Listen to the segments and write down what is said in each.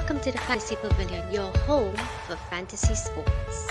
welcome to the Fantasy Pavilion, your home for fantasy sports.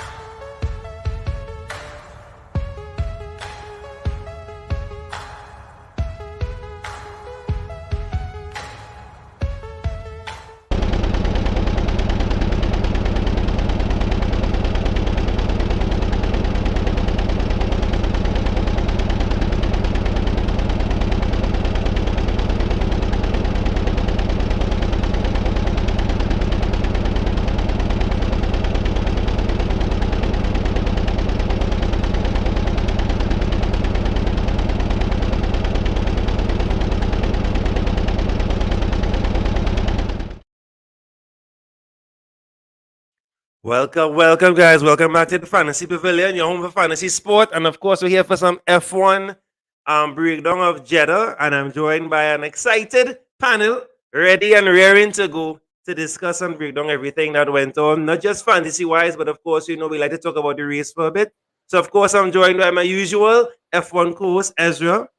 Welcome, guys. Welcome back to the Fantasy Pavilion, your home for fantasy sport. And of course, we're here for some F1 breakdown of Jeddah. And I'm joined by an excited panel, ready and raring to go to discuss and break down everything that went on, not just fantasy wise, but of course, we like to talk about the race for a bit. So, of course, I'm joined by my usual F1 co host, Ezra,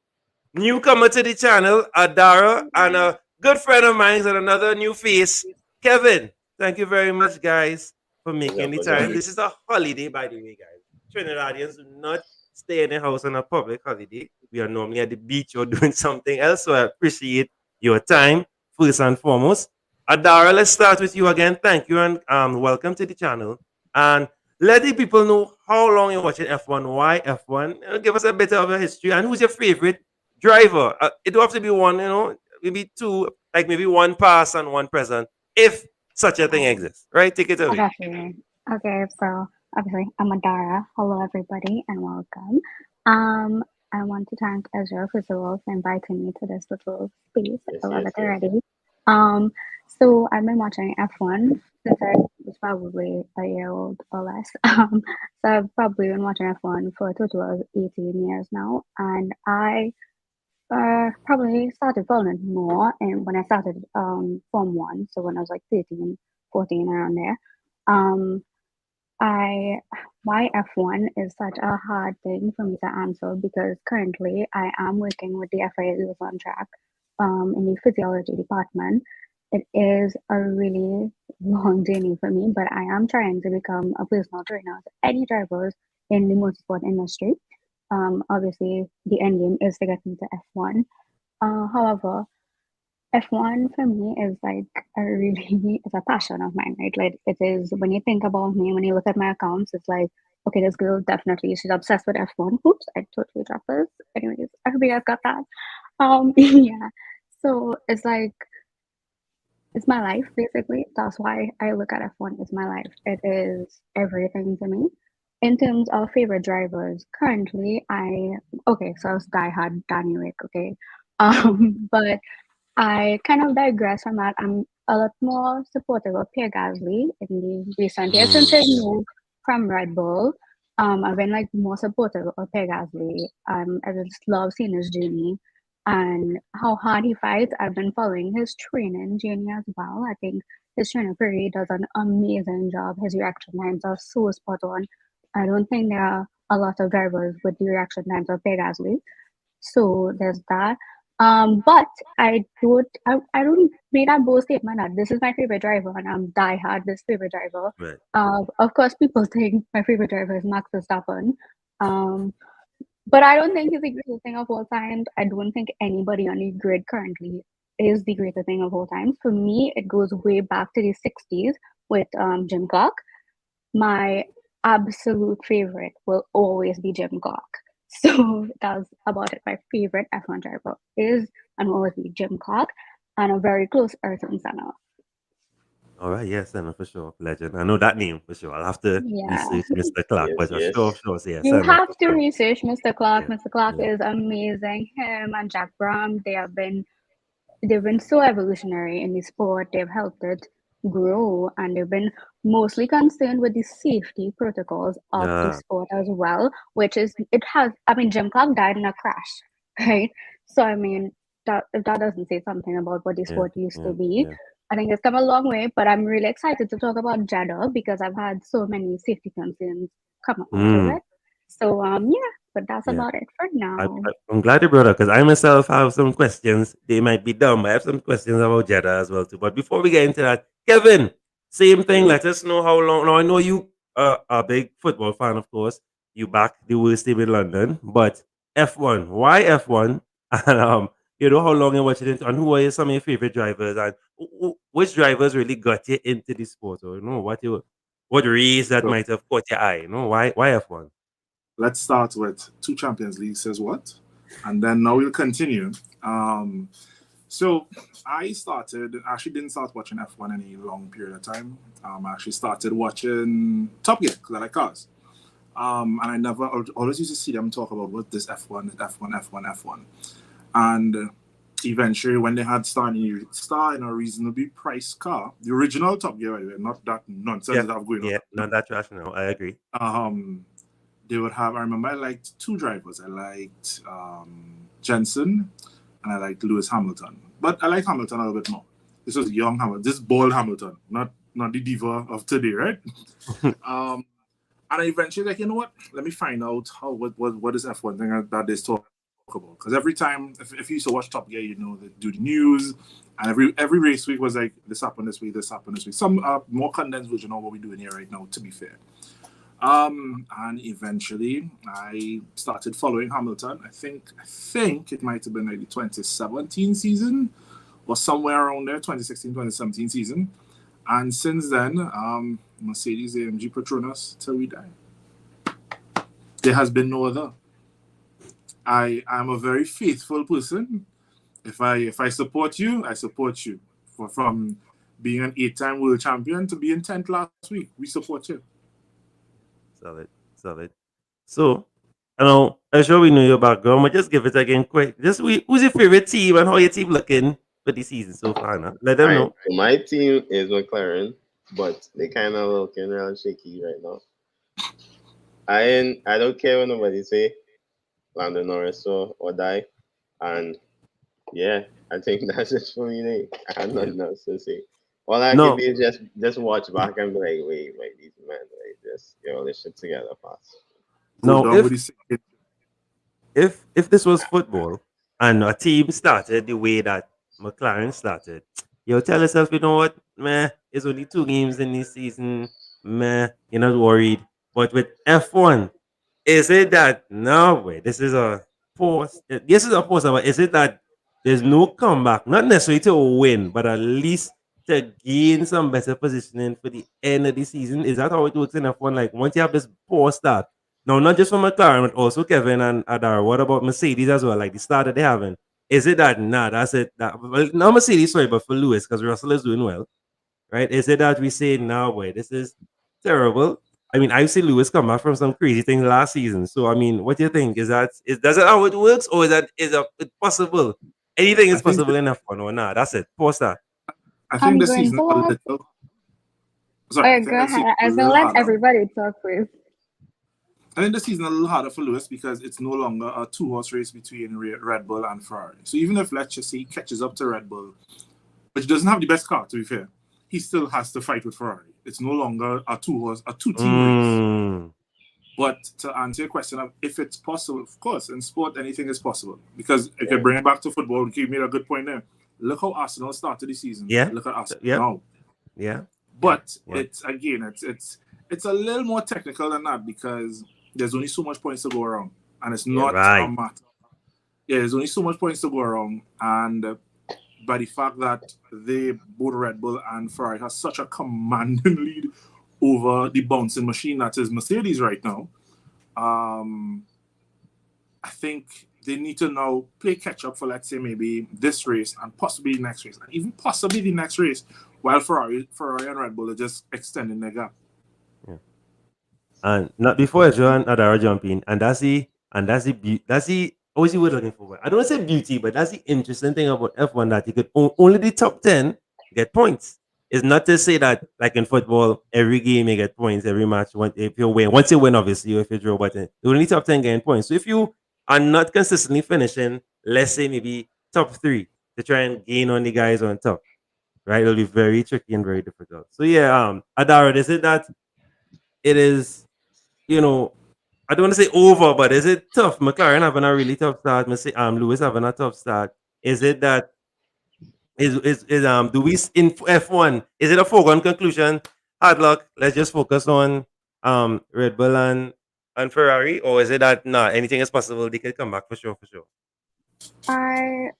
newcomer to the channel, Adara, and a good friend of mine and another new face, Kevin. Thank you very much, guys, for making the time. This is a holiday, by the way, guys. Trinidadians do not stay in the house on a public holiday. We are normally at the beach or doing something else, so I appreciate your time, first and foremost. Adara, let's start with you again. Thank you and welcome to the channel. And let the people know how long you're watching F1, why F1. Give us a bit of a history, and who's your favorite driver. It will have to be one, maybe two, like maybe one past and one present, if such a thing exists. Right? Take it away. Definitely. Okay, so obviously I'm Adara. Hello everybody and welcome. Um I want to thank Ezra first of all for inviting me to this little space. I love it already. Um so I've been watching F1 since I was probably a year old or less. So I've probably been watching F1 for a total of 18 years now, and I probably started following more and when I started Form 1, so when I was like 13, 14 around there. Um I Why F1 is such a hard thing for me to answer because currently I am working with the FIA wheels on track in the physiology department. It is a really long journey for me, but I am trying to become a personal trainer to any drivers in the motorsport industry. Obviously, the end game is to get into F1. However, F1 for me is like a really it's a passion of mine, right? Like it is when you think about me, when you look at my accounts, it's like, okay, this girl definitely she's obsessed with F1. Oops, I totally dropped this. Anyways, I hope you guys got that. Yeah. So it's like it's my life basically. That's why I look at F1 as my life. It is everything to me. In terms of favorite drivers, currently so I was diehard Danny Rick, okay. But I kind of digress from that. I'm a lot more supportive of Pierre Gasly in the recent years since his move from Red Bull. I've been like more supportive of Pierre Gasly. I just love seeing his journey and how hard he fights. I've been following his training journey as well. I think his trainer Perry does an amazing job. His reaction times are so spot on. I don't think there are a lot of drivers with the reaction times of Pierre Gasly. So there's that. But I don't make that bold statement that this is my favorite driver and I'm die hard this favorite driver. Right. Of course, people think my favorite driver is Max Verstappen. Um, but I don't think he's the greatest thing of all time. I don't think anybody on the grid currently is the greatest thing of all time. For me, it goes way back to the 60s with Jim Clark. My absolute favorite will always be Jim Clark. So that's about it. My favorite F1 driver is and will always be Jim Clark and a very close Ayrton Senna. All right, yes, Senna for sure. Legend. I know that name for sure. I'll have to Yeah. research Mr. Clark, but sure. Yeah, You Senna have for to sure. research Mr. Clark. Yeah, Mr. Clark yeah. is amazing. Him and Jack Brown, they've been so evolutionary in the sport. They've helped it grow and they've been mostly concerned with the safety protocols of the Yeah. sport as well, which is it has I mean Jim Clark died in a crash, right? So I mean that if that doesn't say something about what the Yeah, sport used to yeah, be, yeah. I think it's come a long way, but I'm really excited to talk about Jeddah because I've had so many safety concerns come out of Mm, it. So yeah, but that's yeah. about it for now. I'm glad you brought up because I myself have some questions. They might be dumb, but I have some questions about Jeddah as well too. But before we get into that, Kevin, same thing. Let us know how long. Now I know you are a big football fan, of course. You back the worst team in London, but F1. Why F1? And you know how long you watch it into, and who are some of your favorite drivers, and which drivers really got you into the sport, or you know what race that So might have caught your eye? You know why F1? let's start with two Champions League says what, and then now we'll continue. Um, so I started actually didn't start watching F1 any long period of time. I actually started watching Top Gear because I like cars. And I never always used to see them talk about what this F1 F1 F1 F1, and eventually when they had Star in a reasonably priced car, the original Top Gear, by the way, not that nonsense Yeah, that I've going on. yeah, not that trash. No, I agree. They would have. I remember I liked two drivers. I liked Jensen and I liked Lewis Hamilton, but I like Hamilton a little bit more. This was young Hamilton, this bald Hamilton, not the diva of today, right? um, and I eventually like, you know what? Let me find out what is F1 thing that they talk about. Because every time, if you used to watch Top Gear, you know they do the news, and every race week was like this happened this week, this happened this week. Some more condensed version of what we're doing here right now. To be fair. And eventually I started following Hamilton. I think it might have been like the 2017 season or somewhere around there, 2016, 2017 season. And since then, Mercedes AMG Petronas till we die. There has been no other. I am a very faithful person. If I support you, I support you. From being an 8-time world champion to being 10th last week, we support you. Solid, solid. So, I know, I'm sure we know your background, but just give it again quick. Just who's your favorite team and how your team looking for the season so far now? Let them All right, know. so my team is McLaren, but they kind of looking real shaky right now. I don't care what nobody say, Lando Norris or die, and yeah, I think that's it for me. I have Yeah. nothing else to say. All I can do No, is just watch back and be like, wait, these men, like just get all this shit together fast. Go no, down with if the second. if this was football and a team started the way that McLaren started, you'll tell yourself, you know what, meh, it's only 2 games in this season, meh, you're not worried. But with F1, is it that no way? This is a pause. This is a pause, but is it that there's no comeback? Not necessarily to win, but at least to gain some better positioning for the end of the season. Is that how it works in F1? Like once you have this poor start, no, not just for McLaren, but also Kevin and Adar. What about Mercedes as well? Like the start that they're having. Is it that nah, that's it? That well, not Mercedes, sorry, but for Lewis, because Russell is doing well, right? Is it that we say now, wait, this is terrible? I mean, I've seen Lewis come back from some crazy things last season. So, I mean, what do you think? Does that how it works, or is it possible? Anything I is think possible in F1 or not? That's it. Post that. I think I'm the going season to a let. little. Sorry, I Oh, think go the ahead. season I a was gonna little let harder. everybody talk, please. I think the season a little harder for Lewis because it's no longer a two-horse race between Red Bull and Ferrari. So even if let's just say he catches up to Red Bull, which doesn't have the best car to be fair, he still has to fight with Ferrari. It's no longer a two-team race. Mm, But to answer your question of if it's possible, of course, in sport anything is possible. Because if you Yeah. bring it back to football, you made a good point there. Look how Arsenal started the season. yeah. Look at Arsenal Yep. now. Yeah. Yeah. But Yeah. it's a little more technical than that because there's only so much points to go around, and it's Yeah. not a Right. matter. Yeah, there's only so much points to go around, and by the fact that they both Red Bull and Ferrari has such a commanding lead over the bouncing machine that is Mercedes right now, um, I think they need to now play catch up for let's say maybe this race and possibly the next race, and even possibly the next race, while Ferrari and Red Bull are just extending their gap. Yeah. And not before John Adara jump in, that's the what was the word looking for? I don't want to say beauty, but that's the interesting thing about F1 that you could only the top 10 get points. It's not to say that like in football, every game you get points, every match. If you win, once you win, obviously, or if you draw, but you only top 10 getting points. So if you are not consistently finishing, let's say maybe top three to try and gain on the guys on top, right? It'll be very tricky and very difficult. So yeah, Adara, is it that it is, you know, I don't want to say over, but is it tough? McLaren having a really tough start. Lewis having a tough start. Is it that Do we in F1? Is it a foregone conclusion? Hard luck. Let's just focus on Red Bull and Ferrari, or is it that anything is possible? They could come back for sure, for sure. I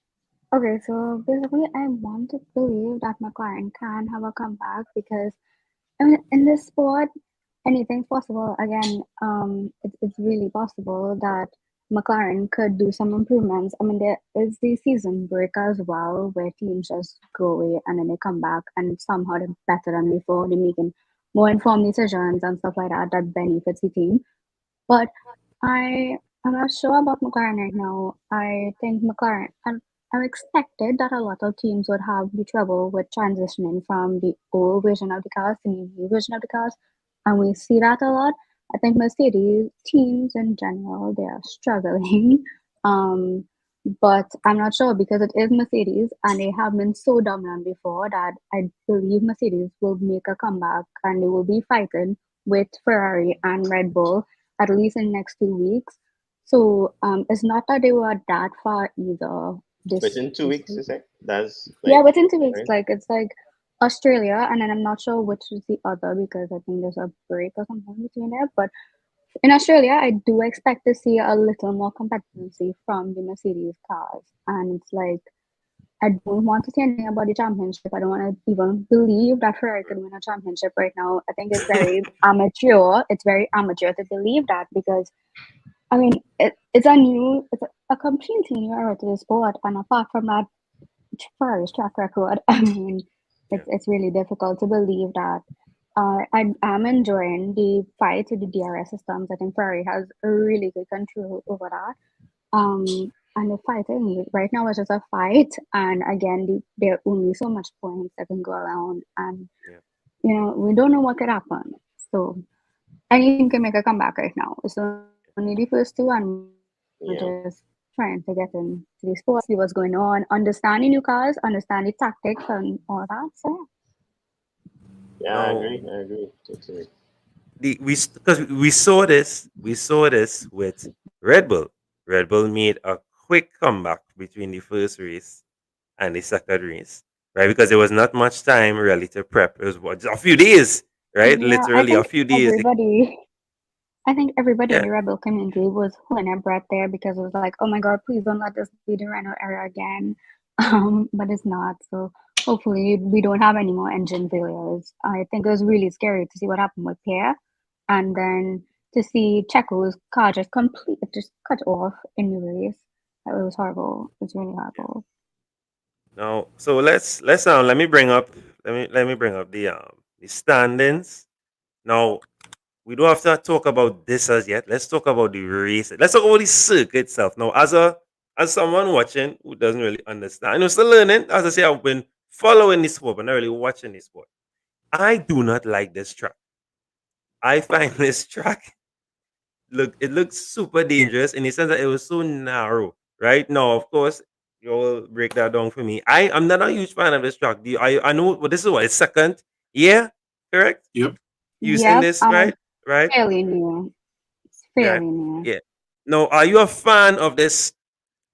Okay, so basically, I want to believe that McLaren can have a comeback because in this sport, anything's possible. Again, it's really possible that McLaren could do some improvements. I mean, there is the season break as well, where teams just go away and then they come back and somehow they're better than before. They're making more informed decisions and stuff like that that benefits the team. But I'm not sure about McLaren right now. I think I expected that a lot of teams would have the trouble with transitioning from the old version of the cars to the new version of the cars, and we see that a lot. I think Mercedes teams in general they are struggling, um, but I'm not sure because it is Mercedes and they have been so dominant before that I believe Mercedes will make a comeback and they will be fighting with Ferrari and Red Bull at least in the next 2 weeks. So it's not that they were that far either. Within two This weeks, week. you say? That's Yeah, like within 2 weeks. right? Like it's like Australia, and then I'm not sure which is the other because I think there's a break or something between there. But in Australia, I do expect to see a little more competency from the Mercedes cars, and it's like I don't want to say anything about the championship. I don't want to even believe that Ferrari could win a championship right now. I think it's very amateur. It's very amateur to believe that because I mean it's a completely new era to the sport, and apart from that Ferrari's track record, I mean Yeah. it's really difficult to believe that. I am enjoying the fight with the DRS systems. I think Ferrari has a really good control over that. And the fighting right now is just a fight, and again, there are only so much points that can go around, and Yeah. we don't know what could happen. So anything can make a comeback right now. It's only the first two, and we're just trying to Yeah. get into the sport, see what's going on, understand the new cars, understand the tactics, and all that. So Yeah, I Now agree. I agree. Totally. because we saw this with Red Bull. Red Bull made a quick comeback between the first race and the second race, right? Because there was not much time really to prep. It was a few days, right? yeah, Literally a few days. I think everybody in Yeah. the Rebel community was holding their breath there because it was like, oh my God, please don't let this be the Rhino era again. But it's not. So hopefully we don't have any more engine failures. I think it was really scary to see what happened with Pierre, and then to see Checo's car just cut off in the race. It was horrible. It was really horrible. Now, so let me bring up the standings. Now, we don't have to talk about this as yet. Let's talk about the race. Let's talk about the circuit itself. Now, as someone watching who doesn't really understand, I'm still learning. As I say, I've been following this sport, but not really watching this sport. I do not like this track. I find this track it looks super dangerous in the sense that it was so narrow. Right now, of course, you will break that down for me. I'm not a huge fan of this track. I know, but this is what it's second. Yeah, correct. Yep. Using Yep, this, and right? it's Right. fairly new. It's Yeah. fairly new. Yeah. Now, are you a fan of this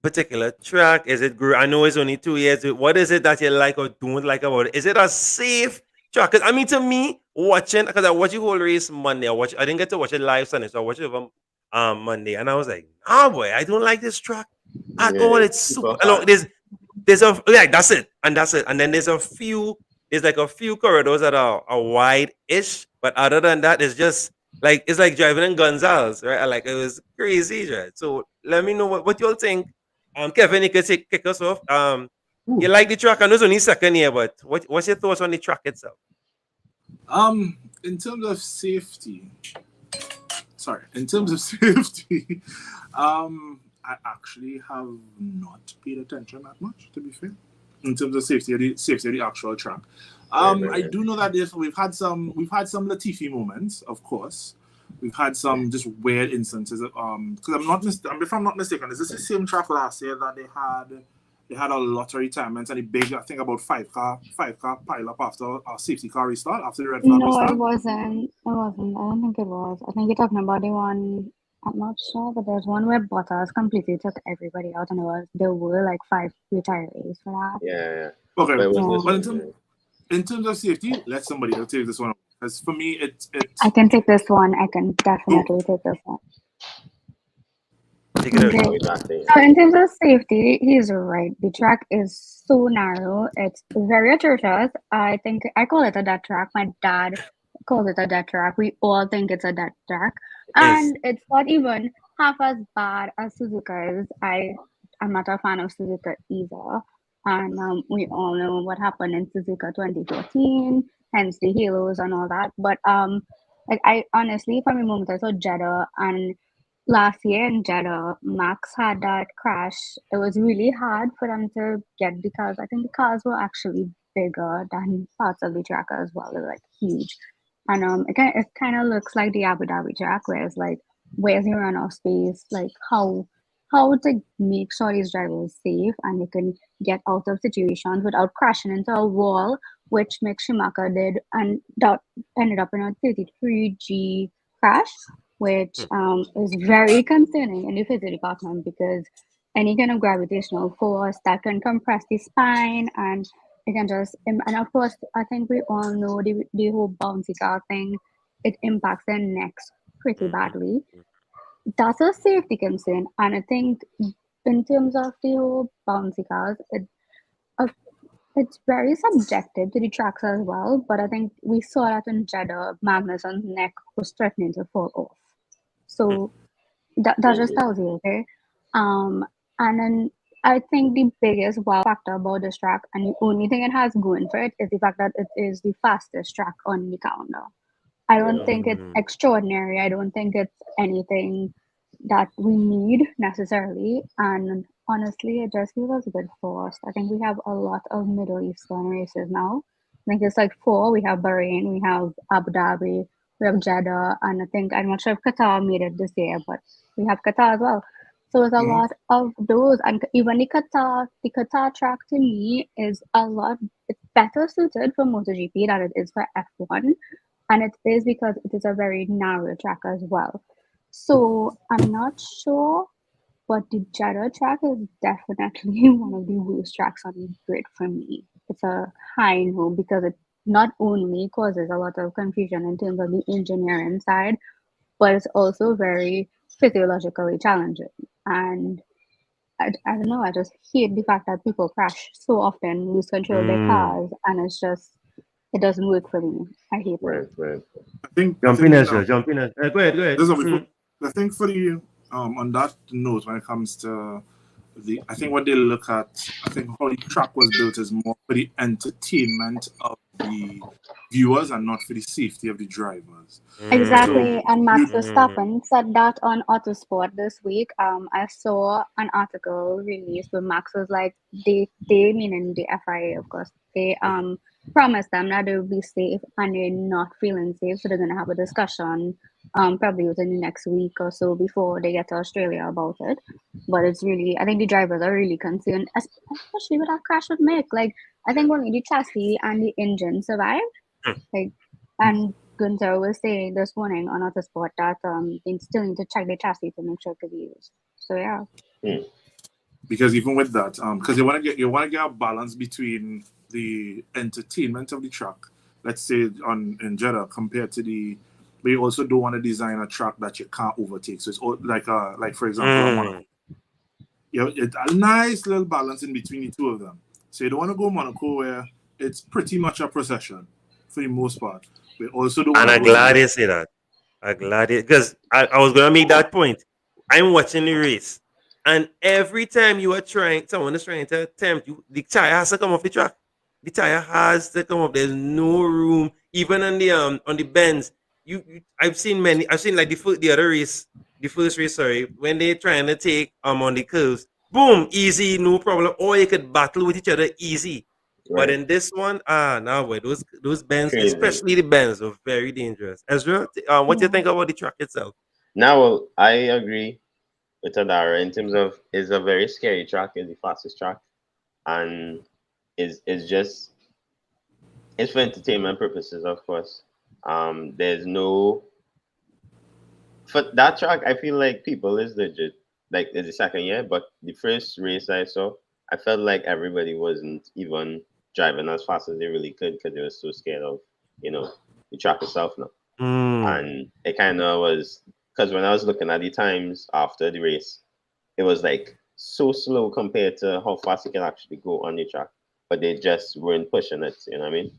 particular track? Is it great? I know it's only 2 years. What is it that you like or don't like about it? Is it a safe track? 'Cause, I mean, to me, watching because I watched the whole race Monday. I didn't get to watch it live Sunday, so I watched it over Monday, and I was like, nah, boy, I don't like this track at Yeah, all. it's It's super. super Look, hard. there's a yeah, that's it, and that's it. And then there's like a few corridors that are wide-ish, but other than that, it's just like it's like driving in Gonzales, right? Like it was crazy, right? So let me know what you all think. Kevin, you could kick us off. You Ooh. like the track? I know it's only second year, but what's your thoughts on the track itself? In terms of safety, in terms of safety, I actually have not paid attention that much, to be fair. In terms of safety of the actual track, Right, right, I right. do know that we've had some Latifi moments, of course. We've had some just weird instances. Because if I'm not mistaken, is this the same track last year that they had a lot of retirements and a big, I think about five car pile up after a safety car restart after the red flag No, it restart? wasn't. It wasn't. I don't think it was. I think you're talking about the one. I'm not sure, but there's one where Bottas completely took everybody out, and there were like 5 retirees for that. Yeah. Okay, But it was Yeah. but just in terms of safety, let somebody else take this one. Because for me, I can take this one. I can definitely oh, take this one. Take it out. Okay. how exactly. So in terms of safety, he's right. The track is so narrow. It's very atrocious. I think I call it a death track. My dad calls it a death track. We all think it's a death track, Is and it's not even half as bad as Suzuka is. I'm not a fan of Suzuka either, and we all know what happened in Suzuka 2014, hence the halos and all that. But like I honestly, from the moment I saw Jeddah and last year in Jeddah, Max had that crash. It was really hard for them to get the cars. I think the cars were actually bigger than parts of the track as well. They're like huge. And it kind of looks like the Abu Dhabi track where it's like, where's the runoff space? Like how to make sure these drivers safe and they can get out of situations without crashing into a wall, which Mick Schumacher did, and that ended up in a 33G crash, which is very concerning in the physics department because any kind of gravitational force that can compress the spine and it can just and of course I think we all know the whole bouncy car thing. It impacts their necks pretty badly. That's a safety concern, and I think in terms of the whole bouncy cars, uh, it's very subjective to the tracks as well. But I think we saw that in Jeddah, Magnuson's neck was threatening to fall off. So that just tells you, okay? Um, and then I think the biggest wow factor about this track, and the only thing it has going for it, is the fact that it is the fastest track on the calendar. I don't Yeah. think it's extraordinary. I don't think it's anything that we need necessarily. And honestly, it just feels a bit forced. I think we have a lot of Middle Eastern races now. I think it's like 4. We have Bahrain, we have Abu Dhabi, we have Jeddah, and I think I'm not sure if Qatar made it this year, but we have Qatar as well. So it's a lot of those, and even the Qatar track to me is a lot. It's better suited for MotoGP than it is for F1, and it is because it is a very narrow track as well. So I'm not sure, but the Jeddah track is definitely one of the worst tracks on the grid for me. It's a high no because it not only causes a lot of confusion in terms of the engineering side, but it's also very physiologically challenging. And I don't know, I just hate the fact that people crash so often, lose control of their cars, and it doesn't work for me. I hate it. Right. I jump think in, you Ezra. know, Jump in. Go ahead. Go ahead. there's a I think for the on that note, when it comes to I think what they look at, I think how the track was built is more for the entertainment of the viewers and not for the safety of the drivers. So Exactly, and Max you Verstappen said that on Autosport this week. I saw an article released where Max was like, they meaning the FIA, of course, they promised them that they would be safe, and they're not feeling safe, so they're gonna have a discussion, probably within the next week or so before they get to Australia about it. But it's really, I think the drivers are really concerned, especially with that crash with Mick. Like, I think only the chassis and the engine survived. Like, and Gunther was saying this morning on Autosport that they still need to check the chassis to make sure it could be used. So yeah. because even with that, because you want to get a balance between the entertainment of the track, let's say in Jeddah compared to but you also don't want to design a track that you can't overtake. So it's all like for example, a Monaco. It's a nice little balance in between the two of them. So you don't want to go Monaco where it's pretty much a procession for the most part. We also don't want And to I'm go glad to they say that. I'm glad it because I was gonna make that point. I'm watching the race, and every time someone is trying to attempt you, the tire has to come off the track. The tire has to come off. There's no room, even on the bends. I've seen many. I've seen like the other race, the first race. Sorry, when they're trying to take on the curves, boom, easy, no problem. Or you could battle with each other easy. But Right. in this one, now wait, those bends, Crazy. especially the bends, are very dangerous. Ezra, what do you Yeah. think about the track itself? Now, well, I agree with Adara in terms of it's a very scary track, it's the fastest track, and is just it's for entertainment purposes, of course. There's no for that track, I feel like people is legit. Like it's the second year, but the first race I saw, I felt like everybody wasn't even driving as fast as they really could because they were so scared of, the track itself now. And it kind of was because when I was looking at the times after the race, it was like so slow compared to how fast you can actually go on the track, but they just weren't pushing it. You know what I mean?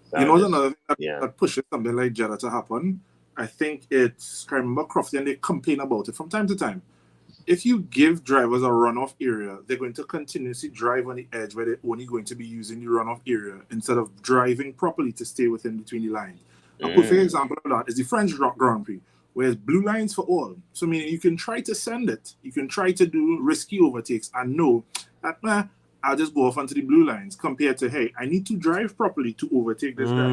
So Another thing that pushes something like Jeddah to happen. I think I remember Crofty and they complain about it from time to time. If you give drivers a runoff area, they're going to continuously drive on the edge where they're only going to be using the runoff area instead of driving properly to stay within between the lines. A perfect example of that is the French Grand Prix, where it's blue lines for all. So, meaning you can try to send it, you can try to do risky overtakes and know that, I'll just go off onto the blue lines compared to, hey, I need to drive properly to overtake this guy.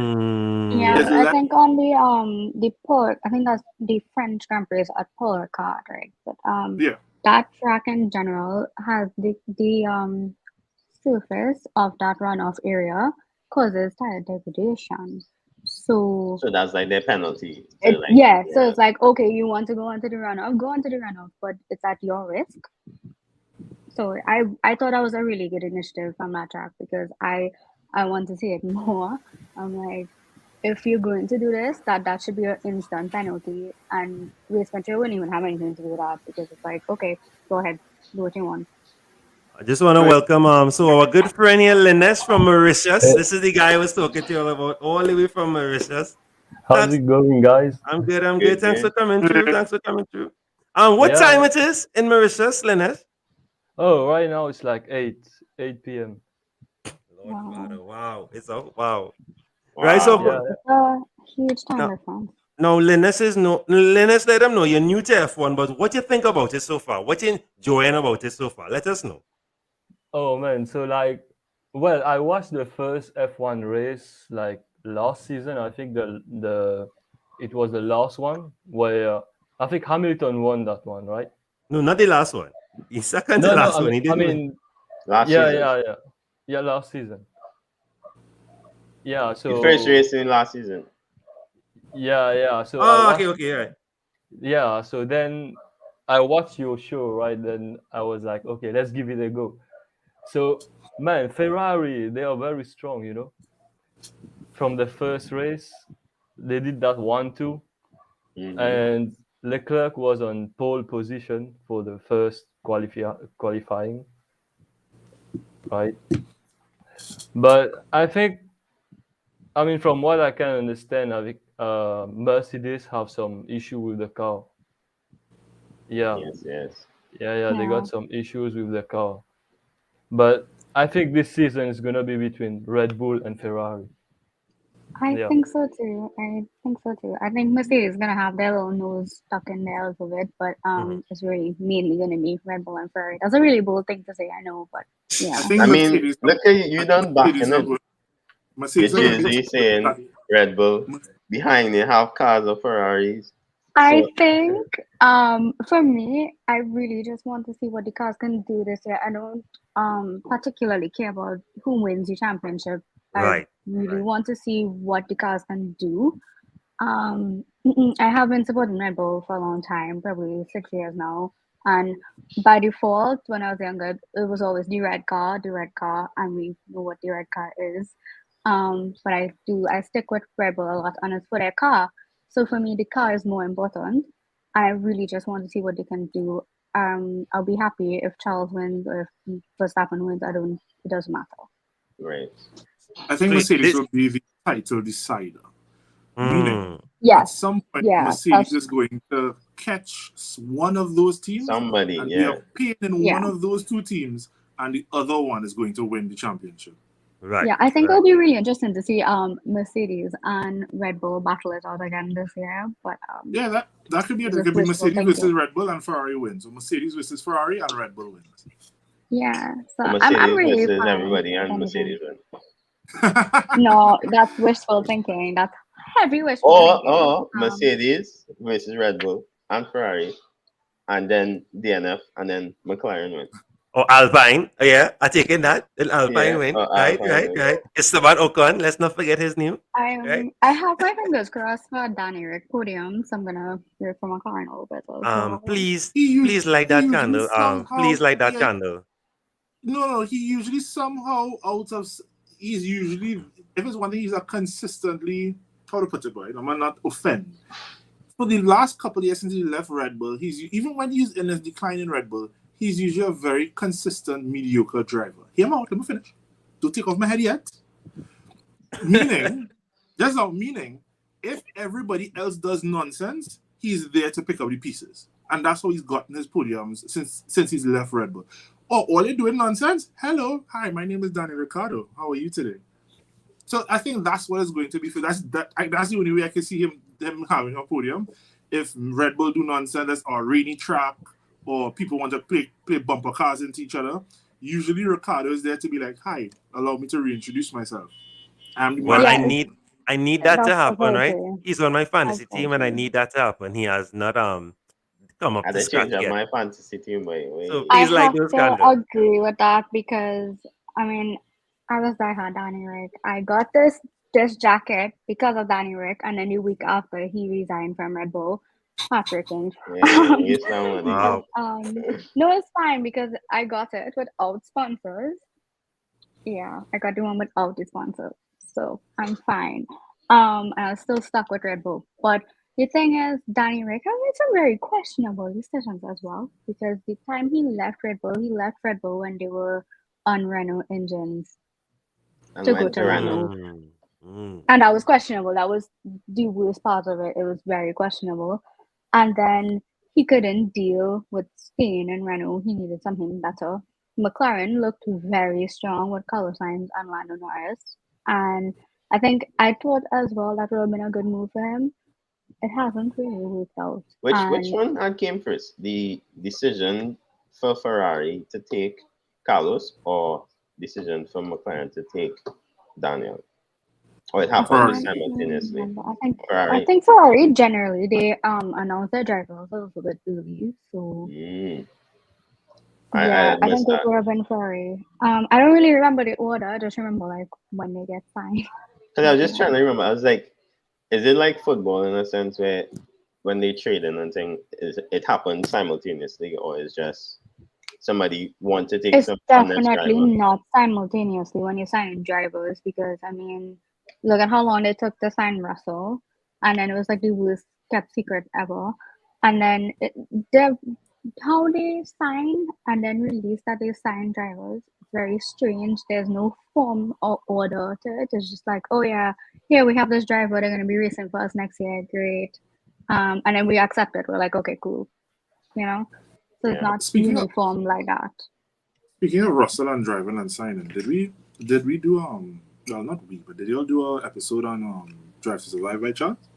Yeah, I think on the Port, I think that's the French Grand Prix at Paul Ricard, right? But that track in general has the surface of that runoff area causes tire degradation. So that's like their penalty. So it's like, okay, you want to go onto the runoff, but it's at your risk. So I thought that was a really good initiative from that track because I want to see it more. I'm like, if you're going to do this, that should be an instant penalty, and race control wouldn't even have anything to do with that because it's like, okay, go ahead, do what you want. I just want to welcome our good friend here, Linus from Mauritius. This is the guy I was talking to you all about, all the way from Mauritius. How's it going, guys? I'm good. Thanks for coming through. What time it is in Mauritius, Linus? Oh, right now it's like 8 p.m. Wow. It's wow. Right, so it's a huge time difference. Now, Linus, let them know you're new to F1, but what you think about it so far? What you enjoying about it so far? Let us know. Oh man, so I watched the first F1 race like last season. I think it was the last one where I think Hamilton won that one, right? No, not the last one. The second to last one. He didn't win. Last season. Yeah, last season. Yeah, so the first race in last season. Yeah. So okay, right. Yeah, so then I watched your show, right? Then I was like, okay, let's give it a go. So, man, Ferrari, they are very strong, From the first race, they did that 1-2, and Leclerc was on pole position for the first qualifying, right? But I think, from what I can understand, I think Mercedes have some issue with the car. Yeah. Yes. Yeah, they got some issues with the car. But I think this season is going to be between Red Bull and Ferrari. I think so too. I think Mercedes is going to have their little nose stuck in there a little bit, but it's really mainly going to be Red Bull and Ferrari. That's a really bold thing to say, I know, but yeah. Look at you done backing it. Mercedes saying Red Bull. Behind they have cars or Ferraris. I think for me, I really just want to see what the cars can do this year. I don't particularly care about who wins the championship. I really want to see what the cars can do. I have been supporting Red Bull for a long time, probably 6 years now. And by default, when I was younger, it was always the red car, and we know what the red car is. But I stick with Red Bull a lot, and it's for their car. So for me, the car is more important. I really just want to see what they can do. I'll be happy if Charles wins or if Verstappen wins. It doesn't matter. Right. I think Mercedes will be the title decider. Meaning, at some point, Mercedes is going to catch one of those teams. And be a pain in one of those two teams, and the other one is going to win the championship. Right. Yeah, I think it'll be really interesting to see Mercedes and Red Bull battle it out again this year. But that could be it. It could be Mercedes versus Red Bull and Ferrari wins. So Mercedes versus Ferrari and Red Bull wins. Yeah, so I'm really versus everybody and Mercedes wins. No, that's wishful thinking. That's heavy wishful thinking. Or Mercedes versus Red Bull and Ferrari, and then DNF, and then McLaren wins. Or Alpine. Oh, yeah, I take it that. An Alpine Yeah, win. or Right, Alpine right, win. right. Esteban Ocon. Let's not forget his name. Right. I have my fingers crossed for Danny Rick podium, so I'm gonna root for McLaren a little bit as well. Please, He usually, please light he that usually candle. somehow, Please light that yeah, candle. no, he usually somehow he's usually, if it's one thing, he's a consistently, how to put it, right? I'm gonna not offend. For the last couple of years since he left Red Bull, even when he's in his decline in Red Bull, he's usually a very consistent, mediocre driver. Hear me out, let me finish. Don't take off my head yet. Meaning, that's not meaning, if everybody else does nonsense, he's there to pick up the pieces. And that's how he's gotten his podiums since he's left Red Bull. Oh, all they doing nonsense? Hello, hi, my name is Danny Ricciardo. How are you today? So I think that's what it's going to be. For that's the only way I can see them having a podium. If Red Bull do nonsense or rainy track, or people want to play bumper cars into each other, usually Ricciardo is there to be like, "Hi, allow me to reintroduce myself." I'm the Well, man. Yeah, I need that to that's happen, right? okay. He's on my That's fantasy team, and I okay. need that to happen. He has not come up I to did change scratch up yet. my fantasy team by the So way. I please light have those to candles. agree with that because I mean I was diehard Danny Rick. I got this jacket because of Danny Rick, and then the week after he resigned from Red Bull. Heartbreaking. Yeah, waste that money. And, Wow. no, it's fine because I got it without sponsors. Yeah, I got the one without the sponsor, so I'm fine. And I was still stuck with Red Bull. But the thing is, Danny Rick has made some very questionable decisions as well. Because the time he left Red Bull when they were on Renault engines And to go went to to Renault. Renault, Mm. and that was questionable. That was the worst part of it. It was very questionable. And then he couldn't deal with Spain and Renault. He needed something better. McLaren looked very strong with Carlos Sainz and Lando Norris. And I thought as well that would have been a good move for him. It hasn't really worked out. Which And one came first? The decision for Ferrari to take Carlos or decision for McLaren to take Daniel? Or it happened Ferrari. I don't really simultaneously? remember. I Ferrari. think Ferrari generally they announced their drivers a little bit early. So Mm. I yeah, I missed think it that. would have been Ferrari. I don't really remember the order. I just remember like when they get signed. Because I was just Yeah. trying to remember. I was like, is it like football in a sense where when they trade and thing, it happens simultaneously, or is just somebody want to take It's some on this definitely driver? not simultaneously when you're signing drivers because I mean, look at how long they took to sign Russell, and then it was like the worst kept secret ever. And then how they sign and then release that they sign drivers, it's very strange. There's no form or order to it. It's just like, oh yeah, here we have this driver. They're gonna be racing for us next year. Great. And then we accept it. We're like, okay, cool. You know, so it's Yeah. not Speaking of uniform like that. Russell and driving and signing, did we do well, not we, but did y'all do an episode on Drive to Survive by chance?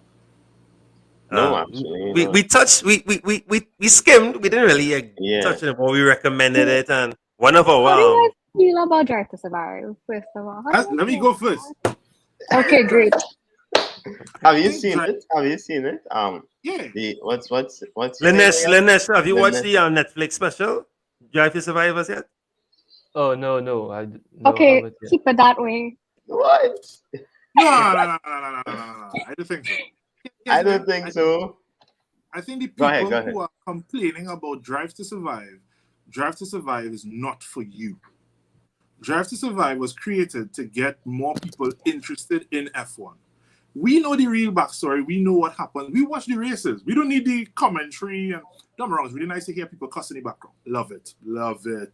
No, Uh, actually, we no. we touched we skimmed. We didn't really Yeah. touch it, but we recommended it, and one of How do our you guys feel about Drive to Survive? First of all, how do you guys Let me feel go about first. that? Okay, great. Have I you think seen it? Have you seen it? Yeah, The what's his name Linus. again? Linus, have you watched Linus. the Netflix special Drive to Survivors yet? Oh no, no, I Okay, haven't yet. keep it that way. What? no. I don't think so. I Here's why. don't think so. I think the Go ahead, people go ahead. who are complaining about Drive to Survive is not for you. Drive to Survive was created to get more people interested in F1. We know the real backstory. We know what happened. We watch the races. We don't need the commentary. And don't get me wrong, it's really nice to hear people cussing in the background. Love it. Love it.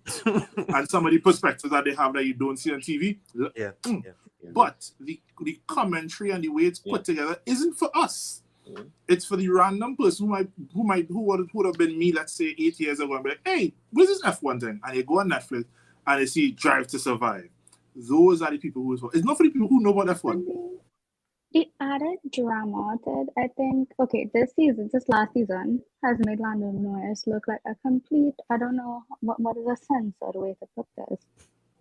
And some of the perspectives that they have that you don't see on TV. Yeah. But the commentary and the way it's put together isn't for us. It's for the random person who would have been me, let's say 8 years ago, and be like, hey, what's this F1 thing? And they go on Netflix and they see Drive to Survive. Those are the people who it's not for the people who know about I F1. mean, it added drama to it. I think, okay, this last season has made Lando Norris look like a complete, I don't know what is a sense or the way to put this.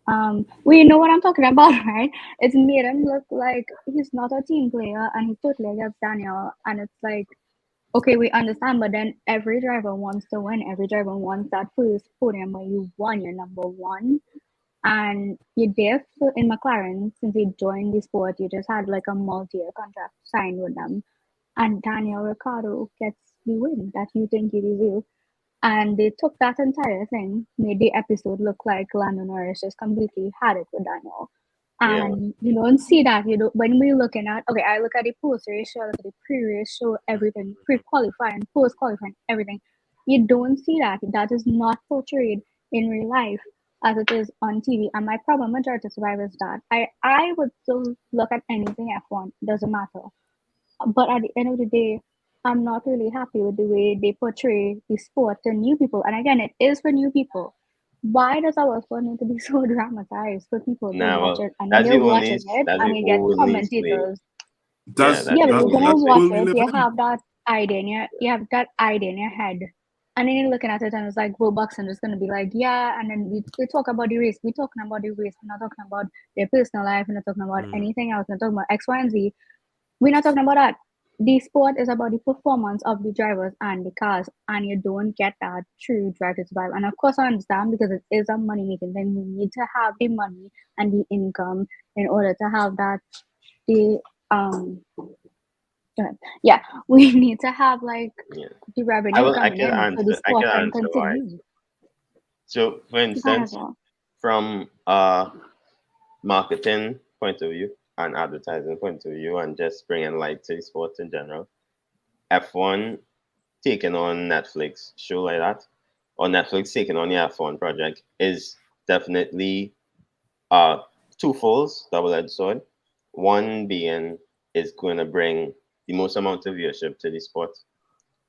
Well, you know what I'm talking about, right? It's made him look like he's not a team player and he's totally against Daniel. And it's like, okay, we understand, but then every driver wants to win. Every driver wants that first podium where you won, you're number one. And you're there in McLaren since you joined the sport. You just had like a multi-year contract signed with them, and Daniel Ricciardo gets the win that you think you deserve. And they took that entire thing, made the episode look like Lando Norris just completely had it with Daniel. Yeah. And you don't see that. You know, when we're looking at, okay, I look at the post race show, I look at the pre-race show, everything, pre-qualifying, post-qualifying, everything. You don't see that. That is not portrayed in real life as it is on TV. And my problem with Drive to Survive is that I would still look at anything F1, doesn't matter. But at the end of the day, I'm not really happy with the way they portray the sport to new people. And again, it is for new people. Why does our sport need to be so dramatized for people to Nah, watch well, it? And then that's you're the only watching it that's and the you get only way. commentators. Yeah, That's that's Yeah, the but you're only gonna that's way. watch what we it, live you in. have that idea in you have that idea in your head. And then you're looking at it and it's like, well, boxing is gonna be like, yeah, and then we talk about the race. We're talking about the race, we're not talking about their personal life, we're not talking about anything else, we're not talking about X, Y, and Z. We're not talking about that. The sport is about the performance of the drivers and the cars, and you don't get that through Drive to Survive. And of course, I understand because it is a money making thing. You need to have the money and the income in order to have that. The yeah, we need to have like Yeah. the revenue coming in so the I sport can can answer why. continue. So for You can as instance, well. from a marketing point of view and advertising point of view and just bringing light to sports in general, F1 taking on Netflix show like that, or Netflix taking on the F1 project is definitely two folds, double-edged sword. One being is going to bring the most amount of viewership to the sport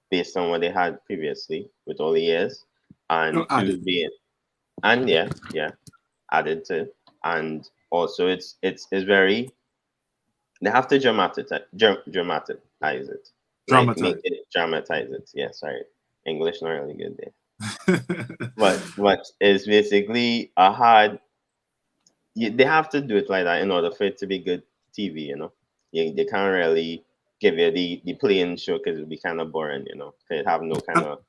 based on what they had previously with all the years, and two Added. being and yeah, added to, and also it's very they have to dramatize it, like Dramatize. make it dramatize it. Yeah, sorry, English not really good there. But it's basically a hard. They have to do it like that in order for it to be good TV. They can't really give you the plain show because it'd be kind of boring. It have no kind of.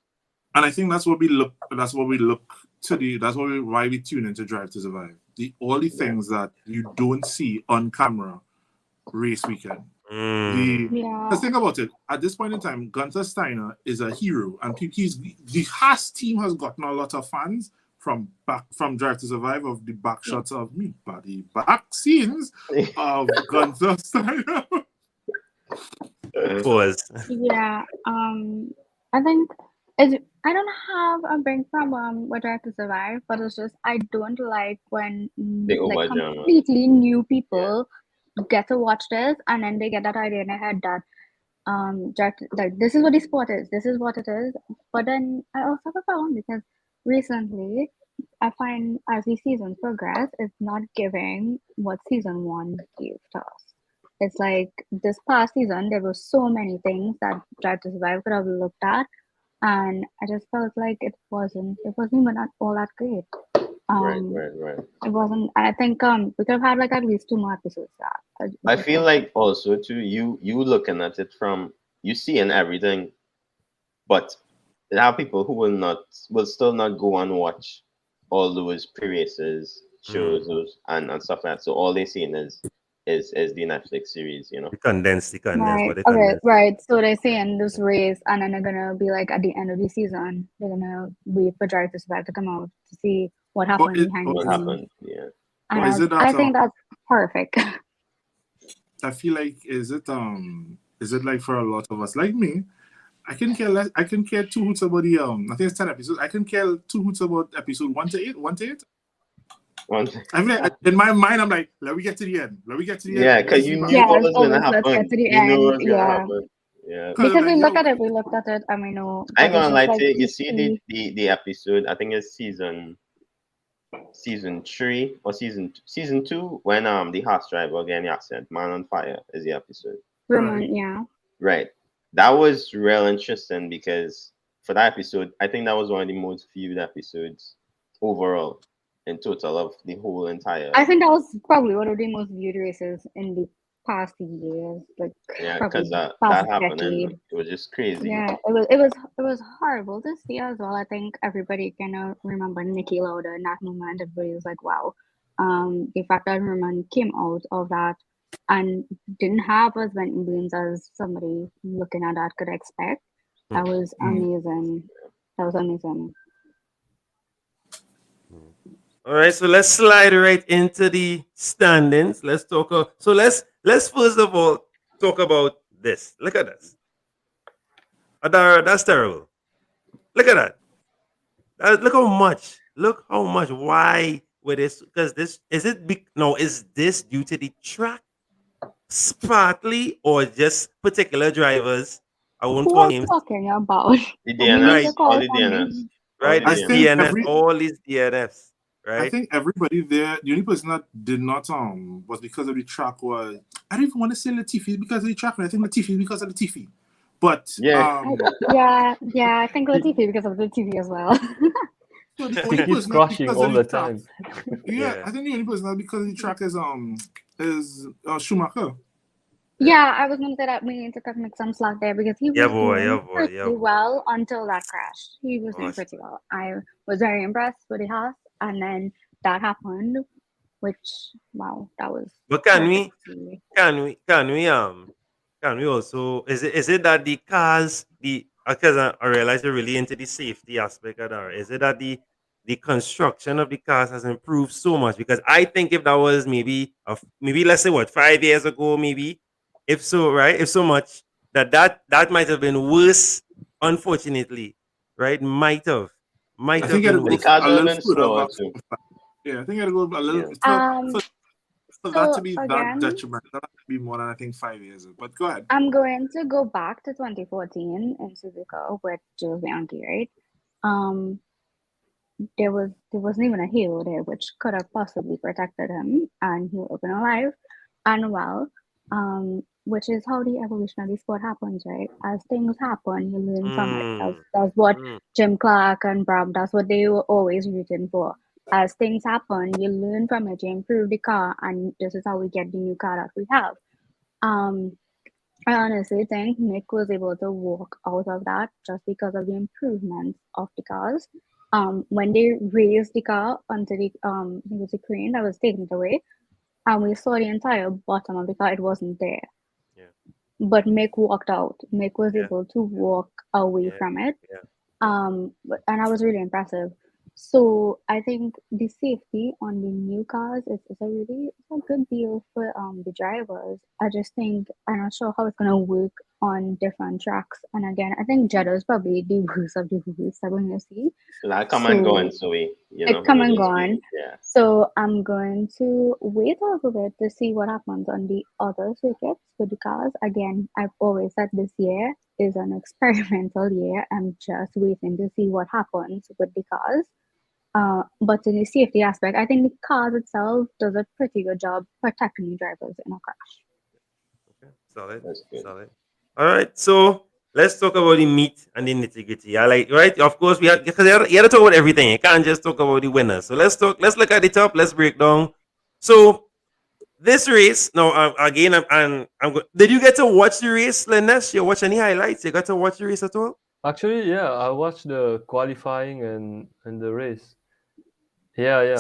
And I think that's what we look. That's what we look to the. That's why we tune into Drive to Survive. All the things that you don't see on camera race weekend. Yeah. Let's think about it. At this point in time, Gunther Steiner is a hero, and the Haas team has gotten a lot of fans from Drive to Survive of the back shots of me, but the back scenes of Gunther Steiner. Pause. Yeah. I think I don't have a big problem with Drive to Survive, but it's just I don't like when The like over drama. completely new people get to watch this and then they get that idea in their head that like this is what the sport is, this is what it is. But then I also have a problem because recently I find as the seasons progress, it's not giving what season one gave to us. It's like this past season, there were so many things that Drive to Survive could have looked at, and I just felt like it wasn't even all that great. Right. It wasn't, and I think we could have had like at least 2 more episodes. I feel like also too you looking at it from you seeing everything, but there are people who will still not go and watch all those pre-races shows and stuff like that. So all they seeing is the Netflix series. The condense, Right. but they Okay. condense. Right. So they say in this race, and then they're gonna be like at the end of the season, they're gonna wait for Drive to Survive to come out to see what happened behind the What scenes. happened? Yeah. And Or is it that, I think that's perfect. I feel like is it like for a lot of us like me, I can care less. I can care 2 hoots about the I think it's 10 episodes. I can care 2 hoots about episode 1 to 8. 1 to 8. I mean, in my mind, I'm like, let me get to the end. Let me get to the end. Yeah, because you knew Yeah, what it's was gonna always let's get happen. to the You knew what end. was gonna Yeah. happen. Yeah. Because like, we looked at it, and we know. I ain't but it's gonna lie just to you. like You see the episode. I think it's season 3 or season 2 when the horse driver again the accident. Man on Fire is the episode. Roman, yeah. Right. That was real interesting because for that episode, I think that was one of the most viewed episodes overall in total of the whole entire. I think that was probably one of the most viewed races in the past years, like Yeah, probably because that past happened and decade. it was just crazy. Yeah, it was horrible to see as well. I think everybody kind of remember Nikki Lauda in that moment. Everybody was like, "Wow." The fact that woman came out of that and didn't have as many wounds as somebody looking at that could expect. That was amazing. That was amazing. All right, so let's slide right into the standings. Let's talk. So let's first of all talk about this. Look at this. Adara, that's terrible. Look at that. Look how much. Look how much. Why with this? Because this is it. No, is this due to the track partly or just particular drivers? I won't Who call are you names. talking about? The You need Right, to DNS, all call the some DNS, names. all right. the I This think DNS. DNF, all these DNFs, I right? think everybody there, the only person that did not was because of the track was, I don't even want to say Latifi because of the track, but I think Latifi because of Latifi. But Yeah, Yeah, I think Latifi because of the TV as well. so the He only keeps person that crashing because all of the the track, time. yeah, I think the only person that because of the track is Schumacher. Yeah, I was gonna say that we need to cut him some slack there because he Yeah, was boy, yeah, doing boy, pretty yeah, boy. well until that crash. He was doing Gosh. pretty well. I was very impressed with the house, and then that happened, which wow, that was But can horrific we, to see. can we also, is it that the cars, because I realize you're really into the safety aspect of that. Is it that the construction of the cars has improved so much? Because I think if that was maybe let's say what, 5 years ago, maybe, if so, right, if so much, that might have been worse, unfortunately, right? Might I have think you had been to the go worse. cars a would have little been further slower back. too. Yeah, I think you had to go a little Yeah. for that to So be that again, detrimental. That would be more than I think 5 years ago. But go ahead. I'm going to go back to 2014 in Suzuka with Jules Bianchi, right? Um, there wasn't even a halo there which could have possibly protected him, and he would have been alive and well. Which is how the evolution of the sport happens, right? As things happen, you learn from it. Mm, That's what mm, Jim Clark and Bram, that's what they were always rooting for. As things happen, you learn from it, you improve the car, and this is how we get the new car that we have. Um, I honestly think Mick was able to walk out of that just because of the improvements of the cars. When they raised the car onto I think it was the crane that was taken it away, and we saw the entire bottom of the car, it wasn't there. yeah, But Mick walked out. Mick was yeah, able to walk away yeah, from it. yeah. And that was really impressive. So I think the safety on the new cars is it's a good deal for the drivers. I just think I'm not sure how it's gonna work on different tracks. And again, I think Jeddah is probably the worst of the worst that we're gonna see. Like come and go So and so we, it it come would and just be gone. yeah. So I'm going to wait a little bit to see what happens on the other circuits with the cars. Again, I've always said this year is an experimental year. I'm just waiting to see what happens with the cars. But in the safety aspect, I think the cars itself does a pretty good job protecting the drivers in a crash. Okay, solid, That's good. solid. All right, so let's talk about the meat and the nitty gritty. I like, right? Of course, we have because you have to talk about everything. You can't just talk about the winners. So let's talk. Let's look at the top. Let's break down. So this race. Now, again, did you get to watch the race, Lennes? You watch any highlights? You got to watch the race at all? Actually, yeah, I watched the qualifying and the race. Yeah, yeah.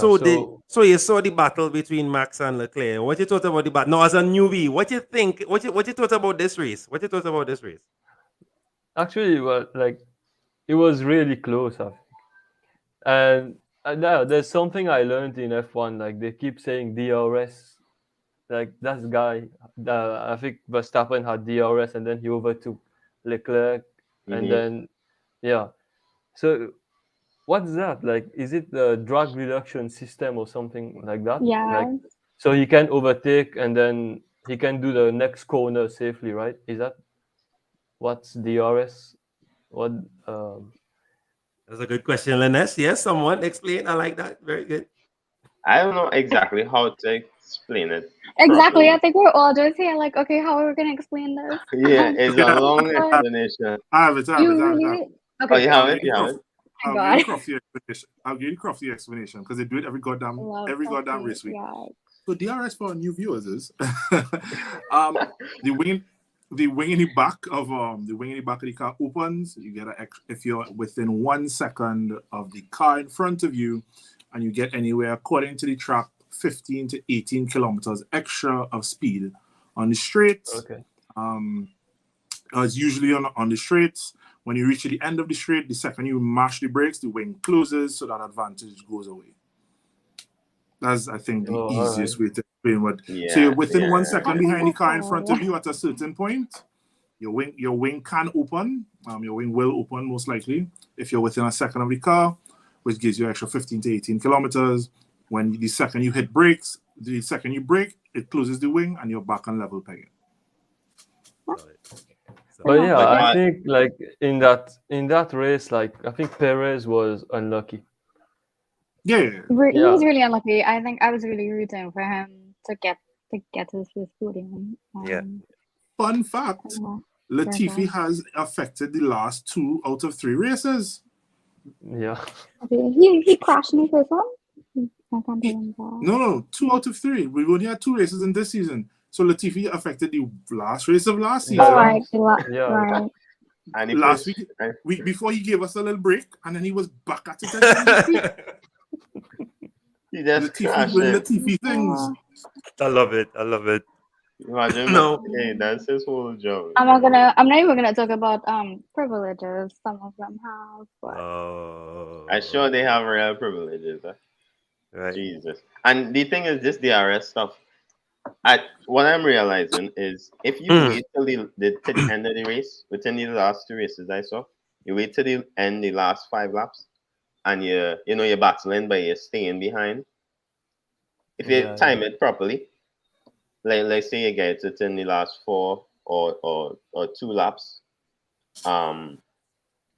So you saw the battle between Max and Leclerc. What you thought about the battle? Now, as a newbie, what you think? What you thought about this race? What you thought about this race? actually, well, like it was really close, I think. And yeah, there's something I learned in F1. Like they keep saying DRS. Like that guy, I think Verstappen had DRS, and then he overtook Leclerc, and Hmm. then yeah. So what's that? Like, is it the drag reduction system or something like that? Like, Yeah, so he can overtake and then he can do the next corner safely, right? Is that what's DRS? What? Um, That's a good question, Lennes. Yes, someone explain. I like that. Very good. I don't know exactly how to explain it exactly. I properly. think we're all just here like, okay, how are we gonna explain this? Yeah, Um, it's Okay, a long but explanation. I have it. you really Oh, okay? you Good. have I'll it? give you You have Croft. it? My I'll give you God, Crofty explanation. I'll give you Crofty explanation because they do it every goddamn love every goddamn coffee. race week. Yeah. So DRS for new viewers is the wing in the back of the car opens. You get if you're within 1 second of the car in front of you, and you get anywhere according to the track 15 to 18 kilometers extra of speed on the straights. Okay. It's usually on the straights. When you reach the end of the straight, the second you mash the brakes, the wing closes, so that advantage goes away. That's, I think, the easiest way to explain what. Yeah, so you're within yeah. 1 second behind the car in front of you at a certain point. Your wing can open. Your wing will open most likely if you're within a second of the car, which gives you extra 15 to 18 kilometers. When the second you hit brakes, the second you brake, it closes the wing and you're back on level pegging. But yeah, But I think like in that race, like I think Perez was unlucky. Yeah. He was really unlucky. I think I was really rooting for him to get his first podium. Yeah. Fun fact: Latifi has affected the last 2 out of 3 races. Yeah. He crashed in the first one. I can't remember. No, 2 out of 3. We've only had 2 races in this season. So Latifi affected the last race of last season. Oh, right. Yeah. Right. And Last week before he gave us a little break, and then he was back at it again. He just crashed Latifi things. I love it. Imagine No. hey, that's his whole job. I'm not even gonna talk about privileges some of them have, but I'm sure they have real privileges. Huh? Right. Jesus. And the thing is, this DRS stuff. What I'm realizing is if you wait till the end of the race, within the last 2 races I saw, you wait till the end, the last 5 laps, and you're battling, but you're staying behind. If you time it properly, like let's say you get it in the last 4 or 2 laps, and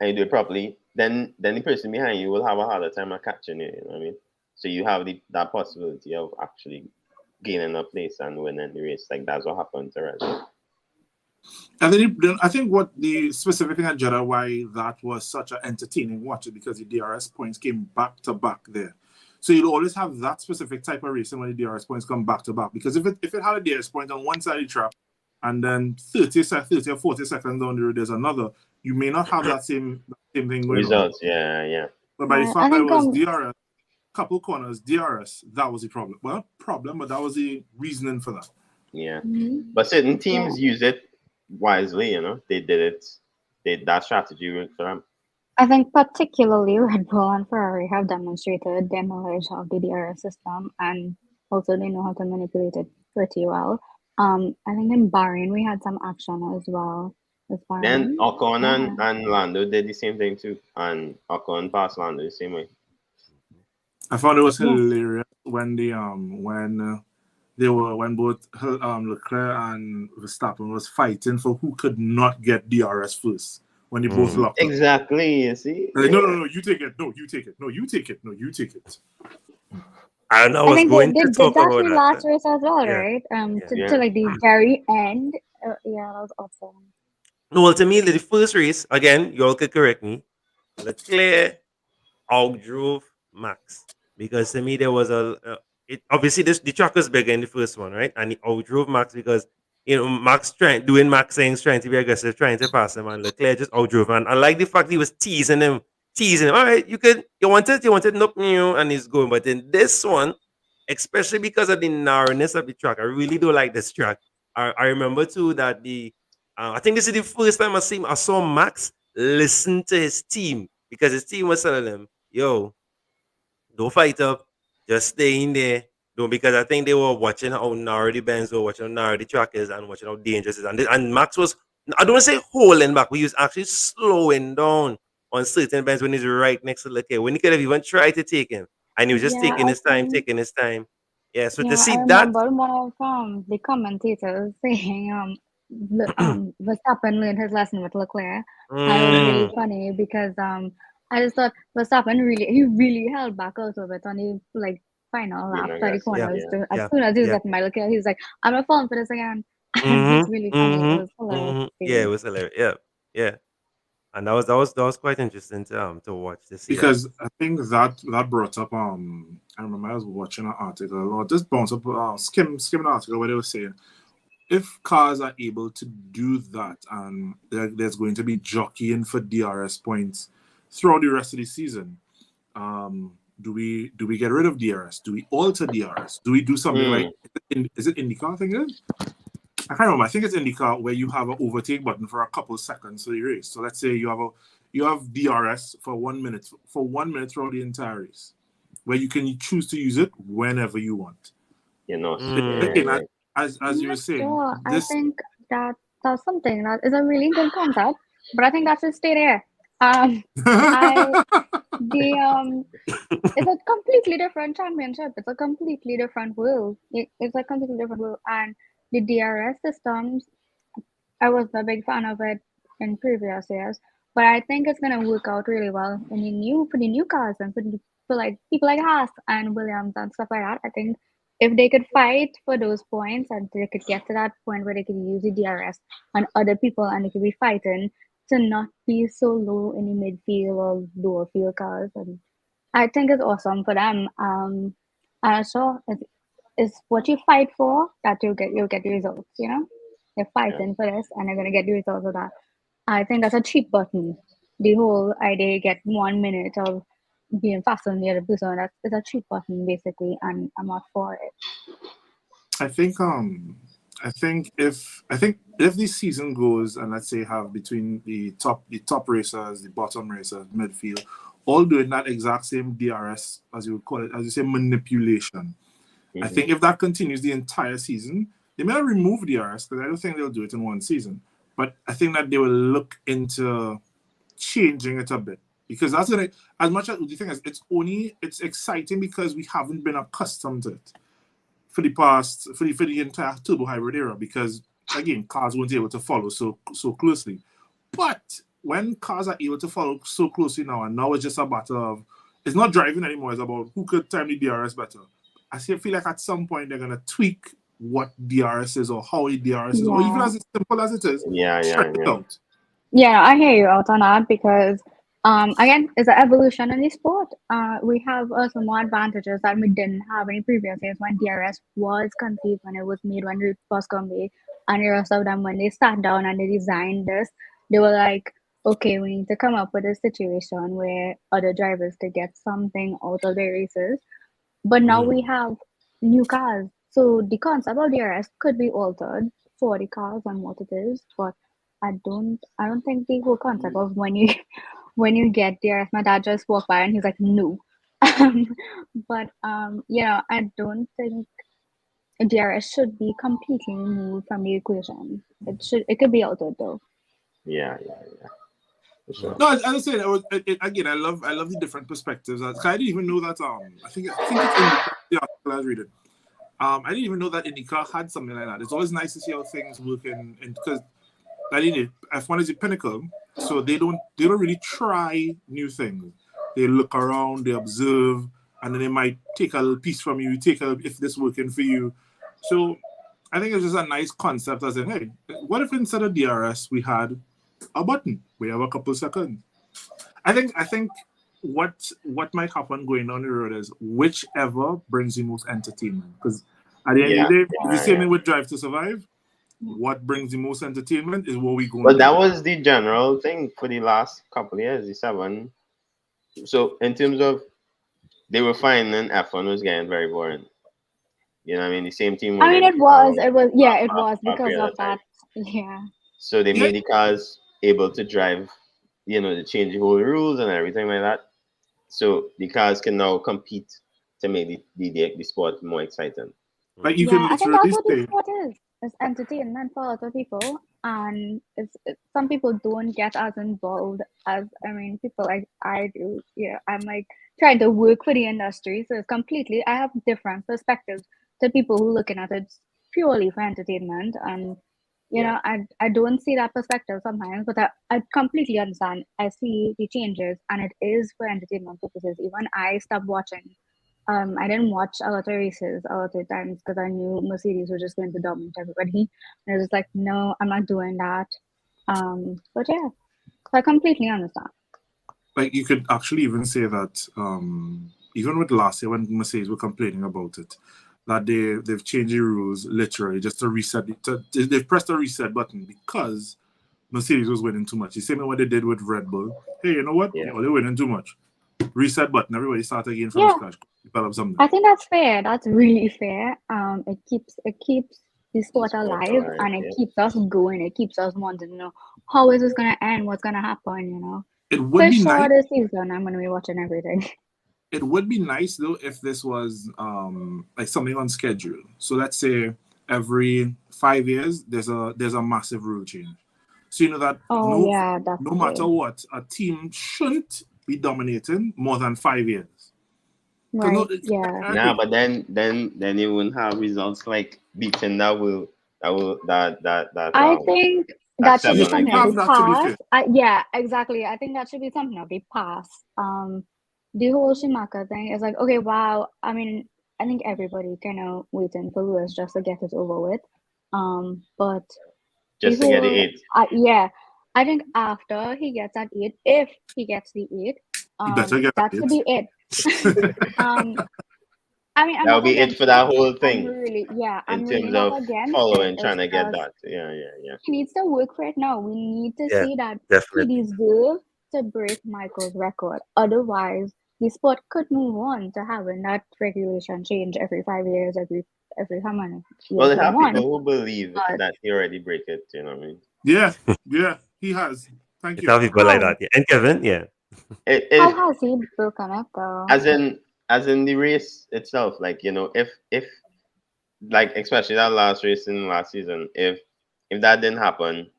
you do it properly, then the person behind you will have a harder time of catching you. You know what I mean? So you have that possibility of actually gaining a place and winning the race. Like that's what happened to Red. And then I think what the specific thing at Jeddah, why that was such an entertaining watch, is because the DRS points came back to back there. So you'll always have that specific type of racing when the DRS points come back to back. Because if it had a DRS point on one side of the track and then 30 or 40 seconds down the road there's another, you may not have that same thing going Results, on. yeah. But by the fact that it was DRS, couple corners, DRS, that was the problem. Well, but that was the reasoning for that. Yeah. But certain teams use it wisely, They did it. That strategy worked for them. I think particularly Red Bull and Ferrari have demonstrated their knowledge of the DRS system, and also they know how to manipulate it pretty well. I think in Bahrain we had some action as well. Then Ocon and Lando did the same thing too, and Ocon passed Lando the same way. I found it was hilarious when when both Leclerc and Verstappen was fighting for who could not get DRS first when they both locked up. Exactly, you see? No, you take it. No, you take it. No, you take it. No, you take it. I know I was going to talk about that. Last race as well, Yeah. right? To like the very end. Yeah, that was awesome. No, well, to me, the first race, again, you all could correct me, Leclerc outdrove Max. Because to me, there was obviously the track was bigger in the first one, right? And he outdrove Max because Max trying to be aggressive, trying to pass him, and Leclerc just outdrove him. And I like the fact he was teasing him. All right, you want it, nope, and he's going. But in this one, especially because of the narrowness of the track, I really do like this track. I remember too that I think this is the first time I saw Max listen to his team, because his team was telling him, "Yo, don't fight up. Just stay in there." Because I think they were watching how narrow the bends were, watching how narrow the track is, and watching how dangerous it is. And Max was, I don't want to say holding back, but he was actually slowing down on certain bends when he's right next to Leclerc. When he could have even tried to take him. And he was just taking his time. Yeah, so to see I that. remember one of the commentators saying Verstappen learned his lesson with Leclerc. And it was really funny because I just thought Verstappen really held back out of it on the final lap, 30 corners. As soon as he was getting by Leclerc, he was like, "I'm not falling for this again." And it's really funny. It was hilarious. Yeah, it was hilarious. Yeah. And that was quite interesting to watch this year. Because I think that brought up I remember I was watching an article or just bounced up skim an article where they were saying if cars are able to do that and there's going to be jockeying for DRS points throughout the rest of the season, do we get rid of DRS? Do we alter DRS? Do we do something like is it IndyCar? I think it is. I can't remember. I think it's IndyCar where you have an overtake button for a couple of seconds of the race. So let's say you have DRS for 1 minute throughout the entire race, where you can choose to use it whenever you want. You know, Again, as you were saying, Sure. this I think that's something that is a really good concept, but I think that should stay there. It's a completely different championship. It's a completely different world. It's a completely different world, and the DRS systems, I was a big fan of it in previous years, but I think it's gonna work out really well in the new cars and for like people like Haas and Williams and stuff like that. I think if they could fight for those points and they could get to that point where they could use the DRS on other people and they could be fighting to not be so low in the midfield or lower field cars, and I think it's awesome for them. And so it's what you fight for that you'll get the results. You know, they're fighting for this and they're gonna get the results of that. I think that's a cheap button. The whole idea you get 1 minute of being faster than the other person, that's it's a cheap button basically, and I'm not for it. I think if this season goes and let's say have between the top racers, the bottom racers, midfield, all doing that exact same DRS as you would call it, as you say, manipulation. I think if that continues the entire season, they may not remove DRS because I don't think they'll do it in one season. But I think that they will look into changing it a bit because that's gonna as much as the thing is it's exciting because we haven't been accustomed to it for the entire turbo hybrid era because again cars weren't able to follow so closely. But when cars are able to follow so closely now, and now it's just a matter of it's not driving anymore, it's about who could time the DRS better. Feel like at some point they're gonna tweak what DRS is or how the DRS is, or even as simple as it is, check it out. Yeah, I hear you out on that because again, it's an evolution in the sport. We have some more advantages that we didn't have in previous years when DRS was conceived, when it was made, when it was conceived, and the rest of them when they sat down and they designed this, they were like, okay, we need to come up with a situation where other drivers could get something out of their races. But now we have new cars, so the concept of DRS could be altered for the cars and what it is, but I don't think the whole concept of when you when you get DRS, my dad just walked by and he's like, no. But I don't think DRS should be completely removed from the equation. It could be altered though. Yeah. For sure. No, as I said, again, I love the different perspectives. I didn't even know that. I think it's in the article I was reading. I didn't even know that IndyCar had something like that. It's always nice to see how things work in because F1 is the pinnacle, so they don't really try new things. They look around, they observe, and then they might take a little piece from you, if this working for you. So I think it's just a nice concept as in, hey, what if instead of DRS we had a button? We have a couple seconds. I think what might happen going down the road is whichever brings the most entertainment. Because at the end of the day, it's the same thing with Drive to Survive. What brings the most entertainment is what we go. But that was the general thing for the last couple of years, the 7. So in terms of they were finding F1 was getting very boring. You know what I mean? The same team. I mean, it was because of that. Yeah. So they made the cars able to drive, to change the whole rules and everything like that. So the cars can now compete to make the sport more exciting. Like you can I think that's what say, the sport is. It's entertainment for other people, and some people don't get as involved as people like I do. Yeah, I'm like trying to work for the industry, so it's completely. I have different perspectives to people who looking at it purely for entertainment, and I don't see that perspective sometimes, but I completely understand. I see the changes, and it is for entertainment purposes. Even I stopped watching. I didn't watch a lot of races a lot of times because I knew Mercedes were just going to dominate everybody. And I was just like, no, I'm not doing that. But yeah. So I completely understand. Like you could actually even say that even with last year when Mercedes were complaining about it, that they've changed the rules literally just to reset they've pressed the reset button because Mercedes was winning too much. The same way what they did with Red Bull. Hey, you know what? Yeah. They're winning too much. Reset button. Everybody start again from scratch. Develop something. I think that's fair. That's really fair. It keeps the sport alive, alive, and it yeah. keeps us going. It keeps us wanting to know how is this gonna end, what's gonna happen, you know. It would For be sure nice. this season I'm gonna be watching everything. It would be nice though if this was like something on schedule. So let's say every 5 years there's a massive rule change. So you know that Oh yeah, that's no matter what, a team shouldn't be dominating more than 5 years. right. No, Yeah. Nah, but then you wouldn't have results like beating that I think that that's should be seven something of again. the Have that to be fair. past. Yeah, exactly. I think that should be something of the past. The whole Schumacher thing is like, okay, wow. I mean, I think everybody kind of waiting for Lewis just to get it over with. But the Just to get the whole, 8. yeah, I think after he gets that 8, if he gets the 8, You better get that it. should be it. I mean, I'm That would not be it against for that it. whole thing I'm in really terms not of against it. following, trying It's to get just that. Yeah. he needs to work for it now. We need to Yeah, see that he definitely. deserves to break Michael's record. Otherwise, the sport could move on to having that regulation change every 5 years, every how many Well, years they they have want. people who believe But that he already break it. You know what I mean? Yeah, he has. Thank It's you. how people like how that. Yeah. And Kevin, yeah. how It has he broken it though? as in the race itself. Like if like especially that last race in last season, if that didn't happen, he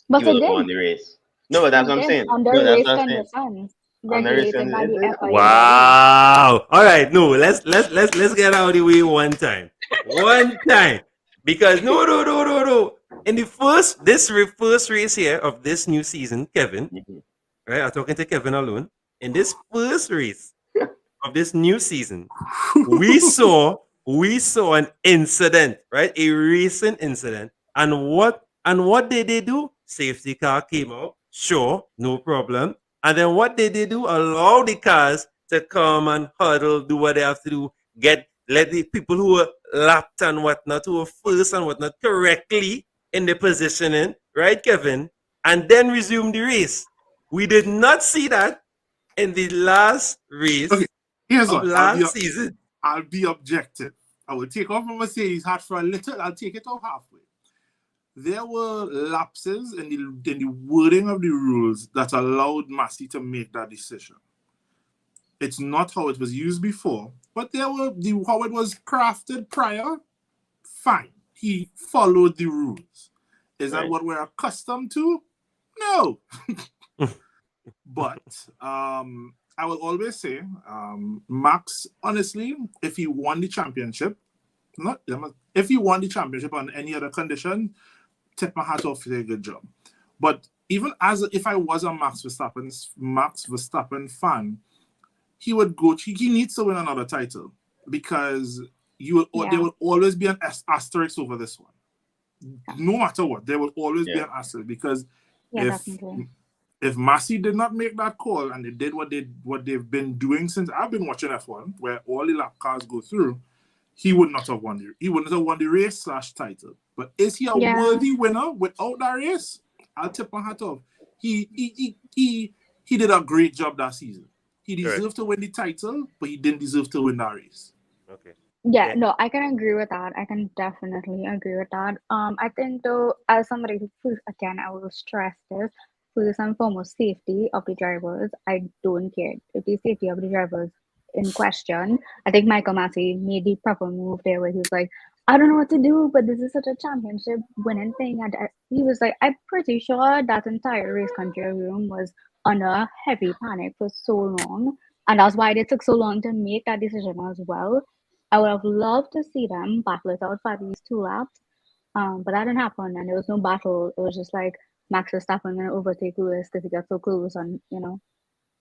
But would it have did. won the race. No, but that's It what I'm did saying. under No, that's race what I'm saying. conditions On the race, regulated by it the did happen. FIA body. Wow. All right. No, let's get out of the way one time. One time. Because no. In the first first race here of this new season, Kevin, Mhm. right? I'm talking to Kevin alone. In this first race of this new season, we saw an incident, right? A racing incident. And what did they do? Safety car came out. Sure, no problem. And then what did they do? Allow the cars to come and huddle, do what they have to do, let the people who were lapped and whatnot, who were first and whatnot, correctly in the positioning, right, Kevin? And then resume the race. We did not see that in the last Okay, race here's of what last season. I'll be objective. I will take off my Mercedes hat for a little. I'll take it off halfway. There were lapses in the wording of the rules that allowed Massey to make that decision. It's not how it was used before, but how it was crafted prior. Fine, he followed the rules. Is that Right. what we're accustomed to? No. But I will always say, Max, honestly, if he won the championship, if he won the championship on any other condition, tip my hat off, he did a good job. But even if I was a Max Verstappen fan, he would go. He needs to win another title because there will always be an asterisk over this one. No matter what, there will always be an asterisk because Definitely. if Massey did not make that call and they did what they've been doing since I've been watching F1, where all the lap cars go through, he would not have won the race / title. But is he a worthy winner without that race? I'll tip my hat off. He did a great job that season. He deserved to win the title, but he didn't deserve to win that race. Okay. Yeah, no, I can agree with that. I can definitely agree with that. I think though, as somebody who, again, I will stress this, first and foremost, safety of the drivers. I don't care if the safety of the drivers in question. I think Michael Massey made the proper move there where he was like, I don't know what to do, but this is such a championship winning thing. And he was like, I'm pretty sure that entire race control room was under heavy panic for so long. And that's why they took so long to make that decision as well. I would have loved to see them battle it out for at least 2 laps. But that didn't happen, and there was no battle. It was just like Max Verstappen going to overtake Lewis because he got so close, and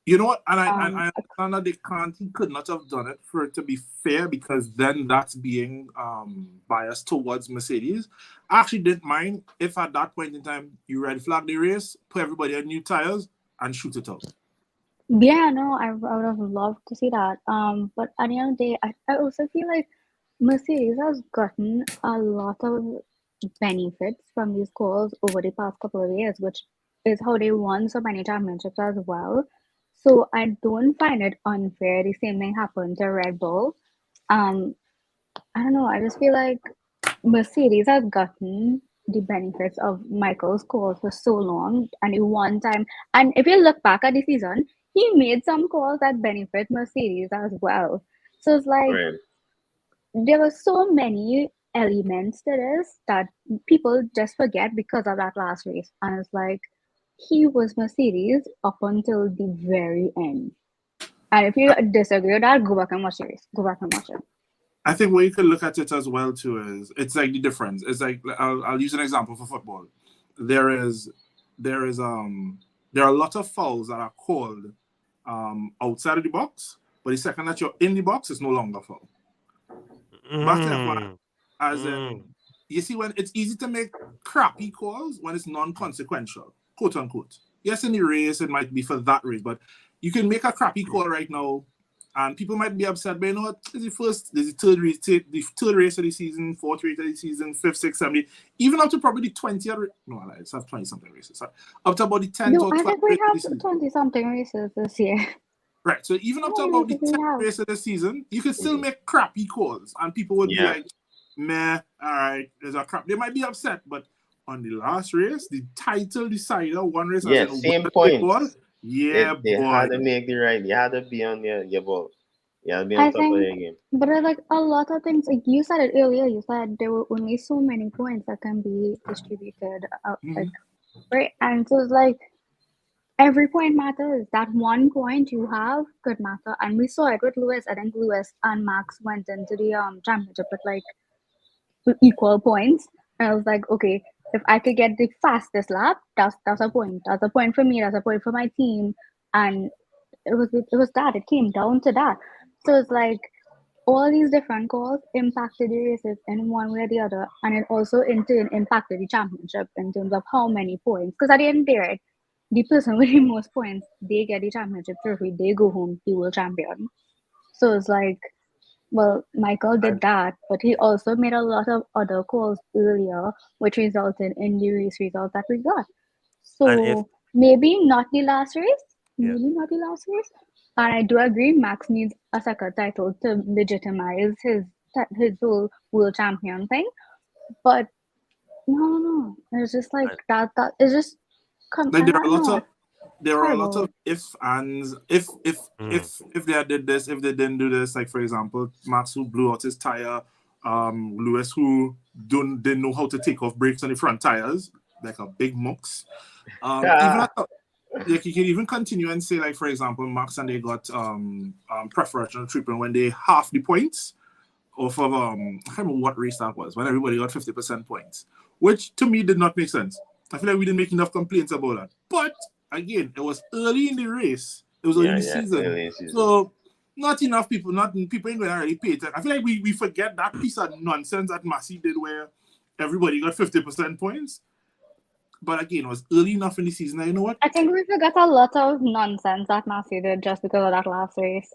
You know what? And I Um, understand that he could not have done it for it to be fair, because then that's being biased towards Mercedes. I actually didn't mind if at that point in time you red flag the race, put everybody on new tires, and shoot it out. yeah, no, I would have loved to see that. But at the end of the day, I also feel like Mercedes has gotten a lot of benefits from these calls over the past couple of years, which is how they won so many championships as well. So I don't find it unfair. The same thing happened to Red Bull. Um, I don't know. I just feel like Mercedes has gotten the benefits of Michael's calls for so long, and the one time, and if you look back at the season, he made some calls that benefit Mercedes as well. So it's like Right. there were so many elements to this that people just forget because of that last race. And it's like he was Mercedes up until the very end. And if you disagree with that, go back and watch the race. Go back and watch it. I think where you could look at it as well too is it's like the difference. It's like I'll use an example for football. There is there are a lot of fouls that are called outside of the box, but the second that you're in the box, it's no longer foul. Back to F1, as you see, when it's easy to make crappy calls when it's non-consequential, quote unquote. Yes, in the race it might be for that race, but you can make a crappy call right now, and people might be upset. But you know what? This is the third race of the season, fourth race of the season, fifth, sixth, seventh, even up to probably the 20th. No, let's have 20 something races. Up to about the 10th No, or I 12th think we race of the have season. 20 something races this year. Right. So even up to Yeah, about the we 10th have. race of the season, you can still make crappy calls, and people would be Yeah. like, meh, all right, there's a crap. They might be upset, but on the last race, the title decider, one race Yeah, as in same winner ball, points. yeah, They boy. had to make the right. You had to be on your ball. You had to be on I top of think, your game. but like a lot of things, like you said it earlier, you said there were only so many points that can be distributed, like, right? And so it's like every point matters. That one point you have could matter. And we saw it with Lewis. I think Lewis and Max went into the championship with like equal points. And I was like, okay, if I could get the fastest lap, that's a point. That's a point for me. That's a point for my team. And it was that. It came down to that. So it's like all these different calls impacted the races in one way or the other, and it also in turn impacted the championship in terms of how many points. Because at the end of the day, right, the person with the most points, they get the championship trophy. They go home, the world champion. So it's like, well, Michael did that, but he also made a lot of other calls earlier, which resulted in the race results that we got. And if So maybe not the last race, Yeah. maybe not the last race. And I do agree, Max needs a second title to legitimize his whole world champion thing. But no, it's just like And- that. It's just come. Like I don't know. there are a lot Horrible. of if ands. If they did this, if they didn't do this, like for example, Max who blew out his tire, Lewis who didn't know how to take off brakes on the front tires, like a big mux. Even at like you can even continue and say, like for example, Max and they got preferential treatment when they half the points off of I can't remember what race that was, when everybody got 50% points, which to me did not make sense. I feel like we didn't make enough complaints about that. But again, it was early in the race. It was early in the season. Early in season. So not enough people, people ain't gonna really pay attention. I feel like we forget that piece of nonsense that Massey did where everybody got 50% points. But again, it was early enough in the season. You know what? I think we forgot a lot of nonsense that Massey did just because of that last race.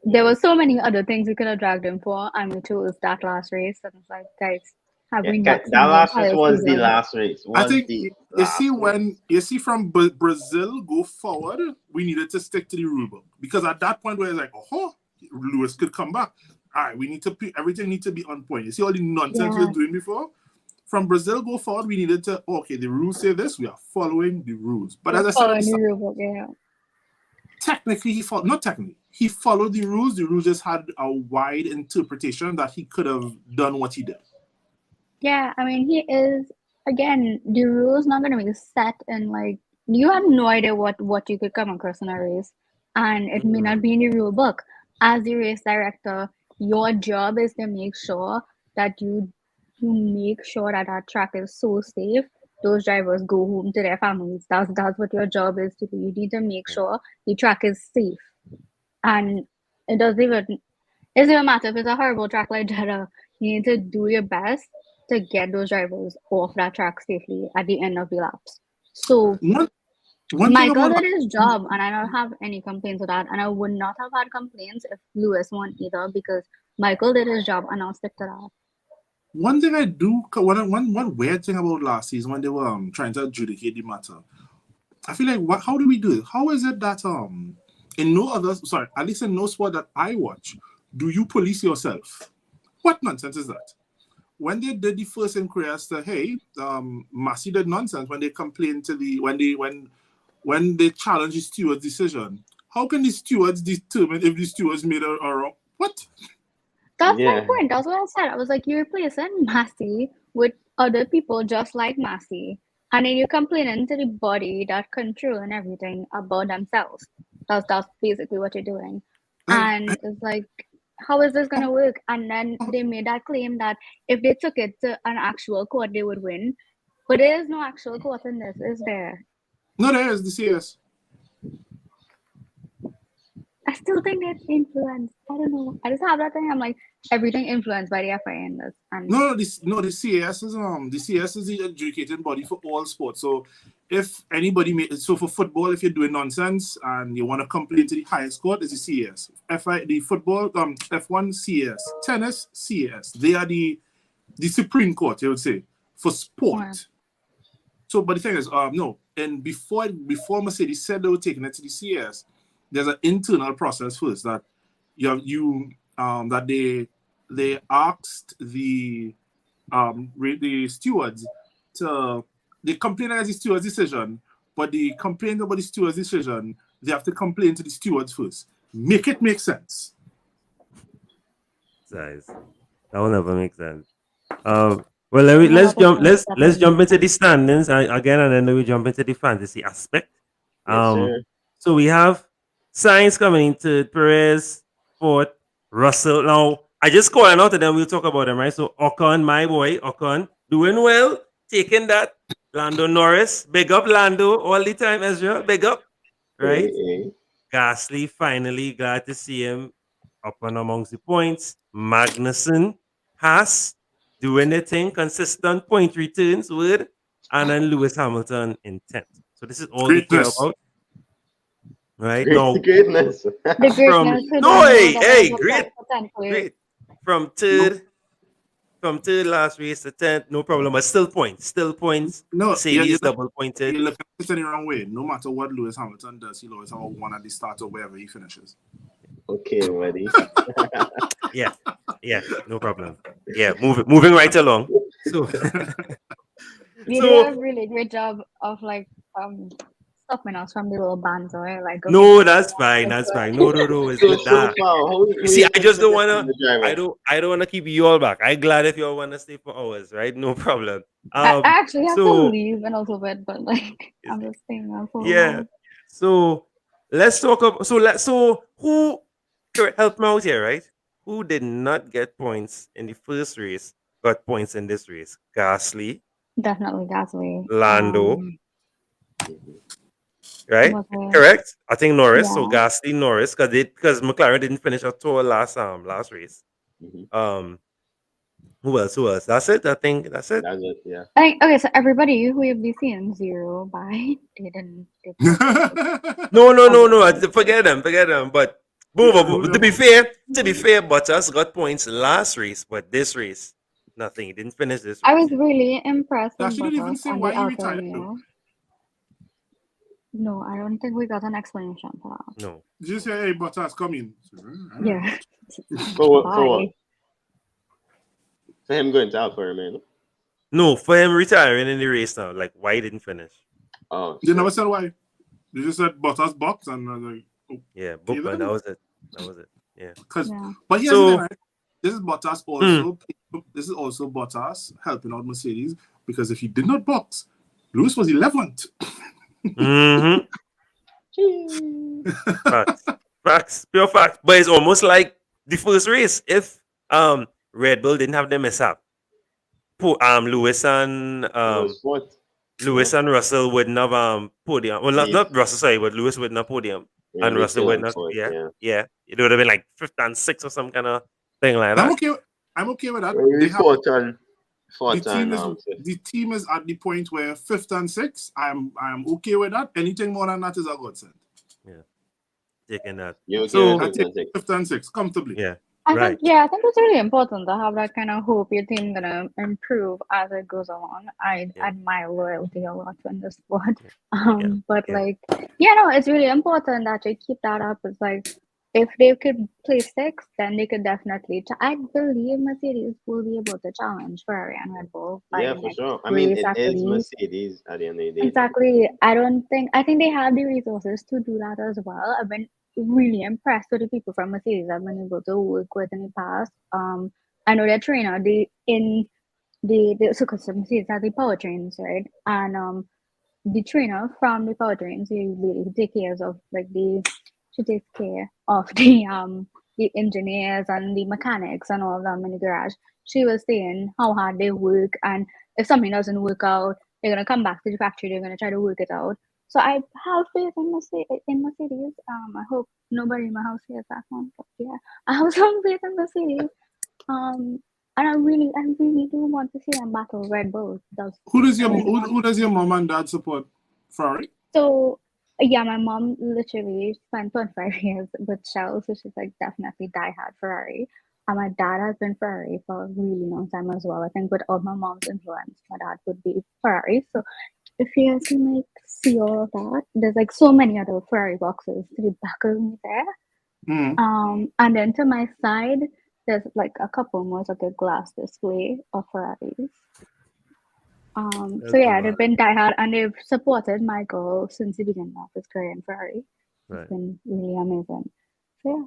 There were so many other things we could have dragged him for, and we chose that last race. And it's like, guys, have we not That seen the last race entire was the season? last race. I think the you see last when race. you see from Brazil go forward, we needed to stick to the rule book because at that point where it's like, oh, Lewis could come back. All right, we need to everything needs to be on point. You see all the nonsense we Yeah. were doing before. From Brazil go forward, we needed to okay. The rules say this. We are following the rules. But as I said, Following the rule book, yeah. technically he followed. Not technically, he followed the rules. The rules just had a wide interpretation that he could have done what he did. Yeah, I mean, he is, again, the rule's not going to be set in like, you have no idea what you could come across in a race, and it may not be in the rule book. As the race director, your job is to make sure that you make sure that that track is so safe those drivers go home to their families. That's what your job is to do. You need to make sure the track is safe. And it doesn't even matter if it's a horrible track like Jeddah. You need to do your best to get those drivers off that track safely at the end of the laps. So One thing Michael about did his job, and I don't have any complaints with that. And I would not have had complaints if Lewis won either, because Michael did his job, and I'll stick to that. one thing I do, one weird thing about last season when they were trying to adjudicate the matter, I feel like how do we do it? How is it that in no other, sorry, at least in no sport that I watch, do you police yourself? What nonsense is that? When they did the first inquiry as to, hey, Massey did nonsense when they complained to when they challenged the steward's decision. How can the stewards determine if the stewards made a wrong? What? That's my Yeah. point. That's what I said. I was like, you're replacing Massey with other people just like Massey, and then you're complaining to the body that control and everything about themselves. That's basically what you're doing. And it's like, how is this gonna work? And then they made that claim that if they took it to an actual court, they would win. But there is no actual court in this, is there? No, there is the CS. I still think that's influence. I don't know. I just have that thing. I'm like, everything influenced by the FIA in this. And The CS is the adjudicating body for all sports. So if anybody so for football, if you're doing nonsense and you want to complain to the highest court, it's the CS. The football, F1 CS, tennis CS. They are the Supreme Court, you would say, for sport. Yeah. So, but the thing is, no, and before Mercedes said they were taking it to the CS, there's an internal process first that that they asked the stewards they complain against the steward's decision, but the complaint about the steward's decision, they have to complain to the stewards first. Make it make sense. Size. That will never make sense. Well, let's jump into the standings again, and then we jump into the fantasy aspect. Yes, sir. So we have Sainz coming in third, Perez fourth, Russell. Now I just call out, and then we'll talk about them, right? So Ocon, my boy, Ocon, doing well, taking that. Lando Norris, big up Lando all the time, Ezra, big up, right? Hey. Gasly, finally glad to see him up and amongst the points. Magnussen, Haas, doing the thing, consistent point returns with, and then Lewis Hamilton in 10th. So this is all we care about. Right now, Greatness. The greatness. great. From third last race to 10th, no problem, but still points. No, Mercedes double pointed. You look at it in the wrong way. No matter what Lewis Hamilton does, he'll always have a one at the start or wherever he finishes. Okay, buddy. Yeah, no problem. Yeah, moving right along. So You do a really great job of like stopping us from the little banter. Like, okay, no, that's fine. No, it's So not that. far, You see, I just don't wanna. I don't wanna keep you all back. I'm glad if you all wanna stay for hours, right? No problem. I actually have to leave in a little bit, but like I'm just saying that for yeah. So let's talk about. So who help me out here, right? Who did not get points in the first race got points in this race? Gasly, definitely Gasly, Lando, right? Correct. I think Norris. Yeah. So Gasly, Norris, because McLaren didn't finish at all last race. Mm-hmm. Who else? That's it. I think that's it. That's it. Yeah. Okay, so everybody who you'll be seeing 0 by didn't. No. Forget them. But boom. To be fair, Bottas got points last race, but this race, nothing. He didn't finish this race. I was really impressed with She didn't even Bottas say and why the he Alfa retired. Romeo. No, I don't think we got an explanation for that. No. Did you say, hey, Bottas, come in? Yeah. For what? For him going to Alfa Romeo? No, for him retiring in the race now. Like, why he didn't finish? Oh. They never said why. They just said Bottas box and I was like, oh. Yeah, bookman. That was it. Yeah. But here's the thing, right? This is Bottas also. This is also Bottas helping out Mercedes, because if he did not box, Lewis was 11th. Mm-hmm. Facts, pure facts. But it's almost like the first race. If Red Bull didn't have the mess up, Lewis and Lewis and Russell wouldn't have podium. Well, not Russell, sorry, but Lewis wouldn't have podium. Yeah, And they Russell still wouldn't on have, point, yeah. It would have been like 5th and 6th or some kind of thing like I'm that. okay. I'm okay with that. Well, we They have fought on fifth. the team is at the point where 5th and 6th. I'm okay with that. Anything more than that is a godsend. Yeah. Taking that. You okay So- with I fifth take and sixth? 5th and 6th comfortably. Yeah. I Right. think it's really important to have that kind of hope your team gonna improve as it goes along. I Yeah. admire loyalty a lot in the sport. Yeah. But Yeah. like, no, it's really important that you keep that up. It's like if they could play 6, then they could definitely. I believe Mercedes will be able to challenge Ferrari and Red Bull by Yeah, the for next sure. I mean, race it at is least. Mercedes at the end of the day. Exactly. I think they have the resources to do that as well. I've been really impressed with the people from Mercedes I've been able to work with in the past. I know their trainer, so because Mercedes has the powertrains, right? And the trainer from the powertrains, the lady who takes care of she takes care of the engineers and the mechanics and all of them in the garage. She was saying how hard they work, and if something doesn't work out, they're gonna come back to the factory. They're gonna try to work it out. So I have faith in Mercedes. I hope nobody in my house hears that one. But yeah, I have some faith in Mercedes. And I really do want to see them battle Red Bull. Who does your mom and dad support? Ferrari? So yeah, my mom literally spent 25 years with Shell, so she's like definitely diehard Ferrari. And my dad has been Ferrari for a really long time as well. I think with all my mom's influence, my dad would be Ferrari. So if you can like see all of that, there's like so many other Ferrari boxes to the back of me there. And then to my side, there's like a couple more, like a glass display of Ferraris. So yeah, they've been diehard and they've supported Michael since the beginning of his career in Ferrari. Right. It's been really amazing. So yeah.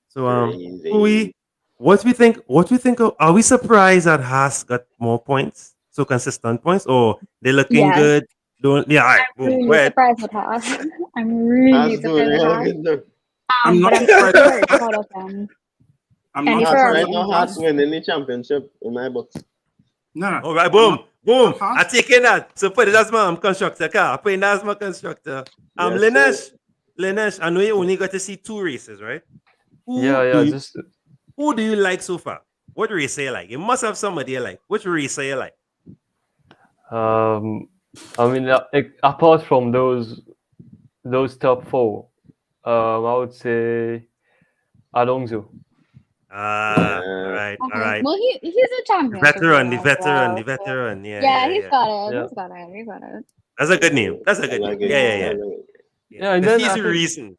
So Crazy. what we think of, are we surprised that Haas got more points? So consistent points, or they're looking Yes. good? All right, boom. Really Go ahead. surprised with Haas. I'm really That's doing surprised with real Haas. good though. I'm But not I'm surprised. very proud of them. I'm And not for surprised. Right now, Haas winning the championship in my book. No. All right, boom, boom. Haas- I taking that. So put it as my constructor car. Put it as my constructor. Yes, Linesh, I know you only got to see 2 races, right? Who Yeah, do just who do you like so far? What race are you like? You must have somebody you like. Which race are you like? I mean, apart from those top 4, I would say Alonso. All right. Okay. Well, he's a champion. The veteran. Yeah, he's got it. Yeah. He's got it. That's a good name. That's a good I like name. it. Yeah. Yeah, and then He's I the think- reason.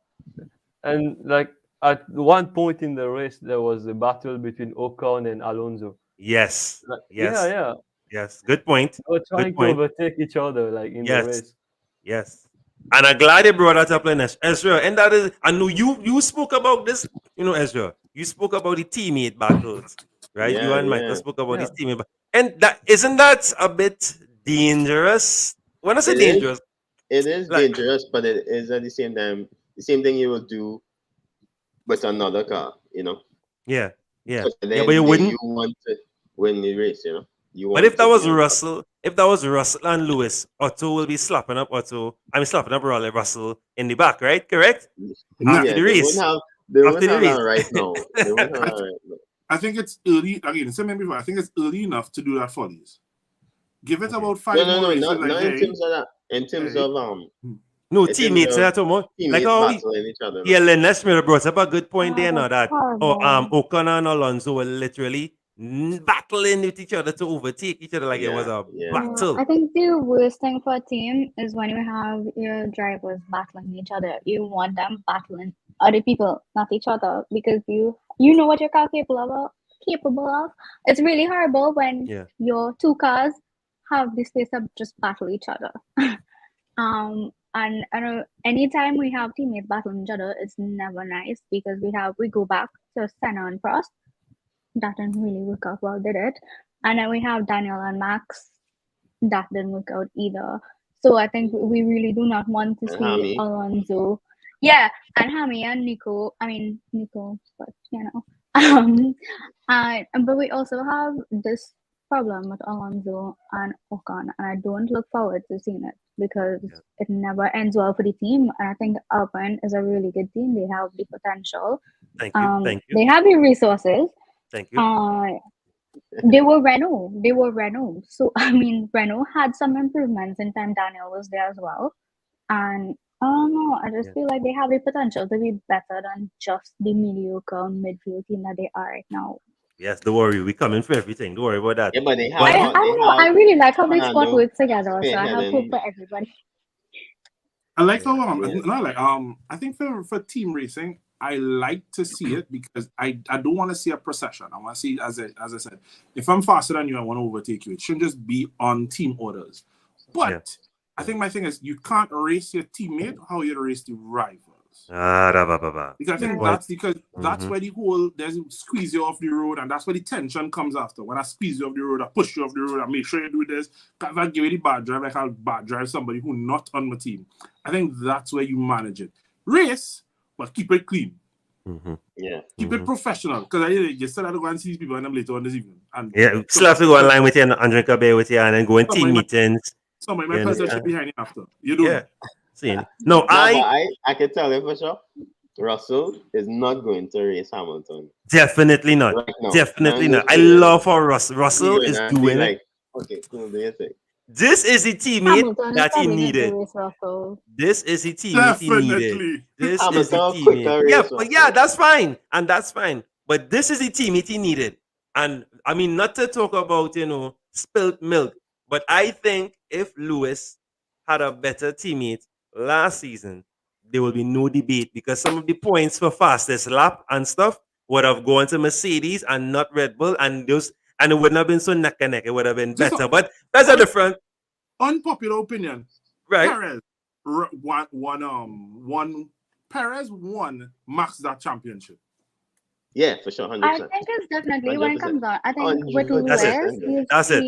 And like at one point in the race, there was a battle between Ocon and Alonso. Yes. Like, Yes. Yeah. Yes. Good point. They were trying to point. overtake each other, like in the race. Yes. And I'm glad they brought that up, Lenesh. Ezra, and that is, I know you spoke about this, Ezra. You spoke about the teammate battles, right? Yeah, you and Michael yeah. spoke about these teammate and that isn't that a bit dangerous? When I say It is. dangerous, It is Like- dangerous, but it is at the same time the same thing you will do with another car, yeah. So But then you wouldn't. you want to win the race, You But want if that to was be on top. Russell and Lewis, Otto will be slapping up Russell in the back, right? Correct? Nah, After the race. They After won't the have race. that right now. They won't have that right now. I think it's early. Again, same before. I think it's early enough to do that for these. Give it about 5 more No, races. not like, in hey, terms of that. In terms Hey. of No, in teammates, terms of that's all. teammates Like how battling each other. yeah, Lenesh Miller brought up a good point there now that horrible. Ocon and Alonso were literally battling with each other to overtake each other like it was a Yeah. battle. I think the worst thing for a team is when you have your drivers battling each other. You want them battling other people, not each other, because you know what your car capable of. It's really horrible when Yeah. your 2 cars have the space to just battle each other. And I know anytime we have teammates battling each other, it's never nice because we go back to Senna and Prost. That didn't really work out well, did it? And then we have Daniel and Max. That didn't work out either. So I think we really do not want to And see Hami. Alonso. Yeah, and Hami and Nico. I mean Nico, but. But we also have this problem with Alonso and Ocon, and I don't look forward to seeing it because Yeah. it never ends well for the team. And I think Alpine is a really good team. They have the potential. Thank you. Thank you. They have the resources. Thank you. They were Renault. They were Renault. So I mean, Renault had some improvements in time Daniel was there as well. And I don't know. I just Yeah. feel like they have the potential to be better than just the mediocre midfield team that they are right now. Yes, don't worry. We coming for everything. Don't worry about that. Yeah, but they But have I don't know. I really like how they squad Fernando works together. So I have hope spearheading. for everybody. I like Yeah. how Yeah. no, like I think for team racing, I like to see it because I don't want to see a procession. I want to see, as I said, if I'm faster than you, I want to overtake you. It shouldn't just be on team orders. But Yeah. I think my thing is you can't race your teammate how you race the rivals. Because I think Right. that's where the whole there's squeeze you off the road, and that's where the tension comes after. When I squeeze you off the road, I push you off the road, I make sure you do this. If I give you the bad drive, like I'll bad drive somebody who not on my team. I think that's where you manage it. Race, but keep it clean. Yeah. Keep it professional. Because I just said I don't go and see these people and I'm later on this evening. And Yeah, still have to go online with you and drink a beer with you and then go in team meetings. somebody You might pass that understand? shit behind you after. You do. Yeah. See. No, But I can tell you for sure, Russell is not going to race Hamilton definitely not. right now. Definitely I'm not. just I saying, love how Russell he's is gonna be doing it. like, okay, cool, do your thing. This is the teammate Hamilton is that he probably going to needed. race Russell. This is the teammate he needed. Definitely. This Hamilton is the quicker teammate. race Yeah, Russell. but yeah, that's fine. And that's fine. But this is the teammate he needed. And I mean, not to talk about, spilt milk, but I think if Lewis had a better teammate last season, there will be no debate because some of the points for fastest lap and stuff would have gone to Mercedes and not Red Bull, and it wouldn't have been so neck and neck. It would have been Just better. But that's a different, unpopular opinion. right? Perez won. Perez won Max that championship. Yeah, for sure, 100%. I think it's definitely when it 100%. comes on. I think with 100%. That's it. Lewis, That's it.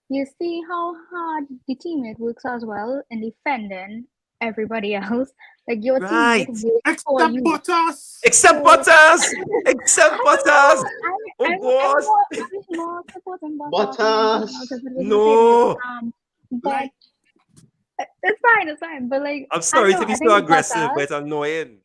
you see how hard the teammate works as well in defending everybody else. Like your Right. teammate works for Except you. Bottas. Except Bottas! Except Bottas! Oh, gosh. I'm more supporting Bottas. No. But Like- it's fine, it's fine. But like, I'm sorry I to be think so aggressive, but it's annoying.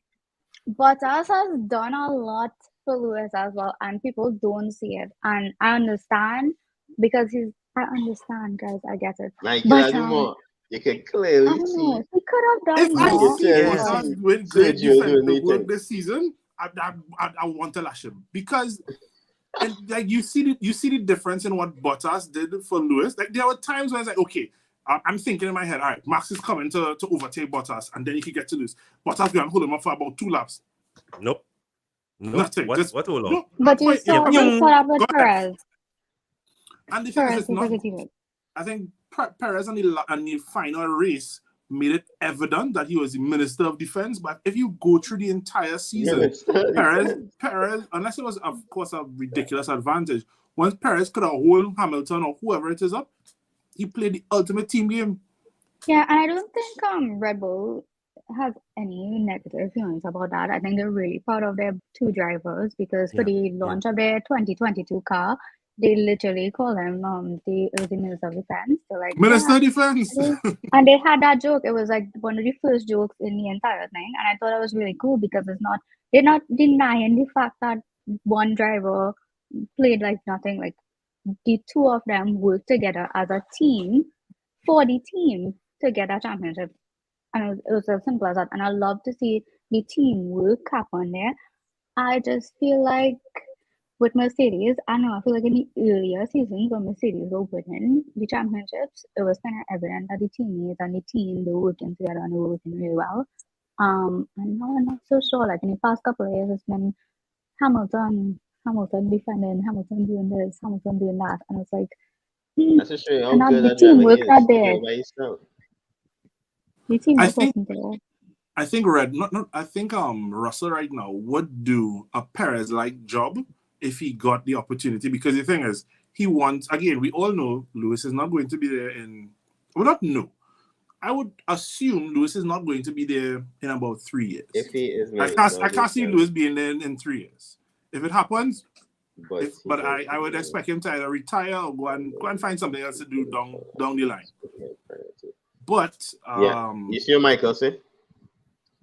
Bottas has done a lot for Lewis as well, and people don't see it. And I understand because I understand, guys. I get it. Like, you But gotta do more. You can I clearly don't see. know. He could have If done I more. see Yeah. Bottas doing great Sergio doing defensive anything. work this season, I want to lash him because, and like you see the difference in what Bottas did for Lewis. Like there were times when it's like, okay, I'm thinking in my head, all right, Max is coming to overtake Bottas, and then he can get to Lewis. Bottas can hold him up for about 2 laps. Nope. Nothing. What? Just- What? Hold on. No, But you point- saw yeah. you saw that with Go ahead. Perez. And the thing is, Perez it's is not. a good teammate. I think Perez on the final race made it evident that he was the Minister of Defense. But if you go through the entire season, Perez, unless it was, of course, a ridiculous advantage, once Perez could have hold Hamilton or whoever it is up, he played the ultimate team game. Yeah, and I don't think Red Bull has any negative feelings about that. I think they're really proud of their 2 drivers because for the launch of their 2022 car, they literally call him the Minister of Defense. So like Minister of Defense. and they had that joke. It was like one of the first jokes in the entire thing, and I thought it was really cool because they're not denying the fact that one driver played like nothing. Like the 2 of them worked together as a team for the team to get a championship. And it was as simple as that. And I love to see the teamwork happen there. I just feel like with Mercedes, I feel like in the earlier seasons when Mercedes were winning the championships, it was kind of evident that the teammates and the team, they were working together and they were working really well. And now I'm not so sure. Like in the past couple of years, it's been Hamilton defending, Hamilton doing this, Hamilton doing that. And it's like, That's just show you how and good the that driving teamwork is. not there. By yourself. The teamwork think- wasn't there. I think Russell right now would do a Perez-like job if he got the opportunity, because the thing is, he wants, again, we all know Lewis is not going to be there we don't know. I would assume Lewis is not going to be there in about 3 years. If he is I can't see Lewis being there in 3 years. If it happens, But But I would expect him to either retire or go and find something else to do down the line. But yeah, you see what Michael say?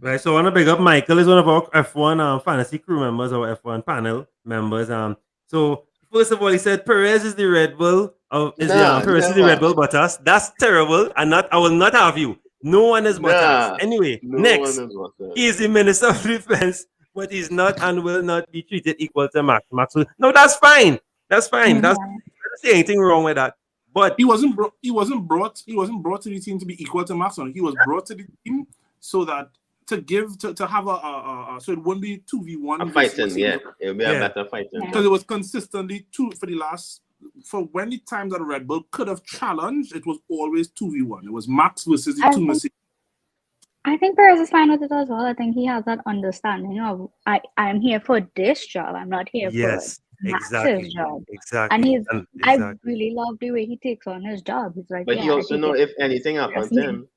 Right, so I want to big up Michael is one of our F1 fantasy crew members, our F1 panel members. So first of all, he said Perez is the Red Bull of Perez is the Red Bull Bottas. That's terrible, and I will not have you. No one is Bottas. Anyway, next, he is the Minister of Defense, but he's not and will not be treated equal to Max. No, that's fine. That's fine. I don't see anything wrong with that. But he wasn't brought to the team to be equal to Max. He was brought to the team so that to have so it wouldn't be 2v1. A fighting, yeah. It'll be a better fighting. Because it was consistently for when the times that Red Bull could have challenged, it was always 2v1. It was Max versus the two Mercedes. I think Perez is fine with it as well. I think he has that understanding of I'm here for this job. I'm not here for Max's job. Exactly. And I really love the way he takes on his job. He's like, but he also know if anything happened to him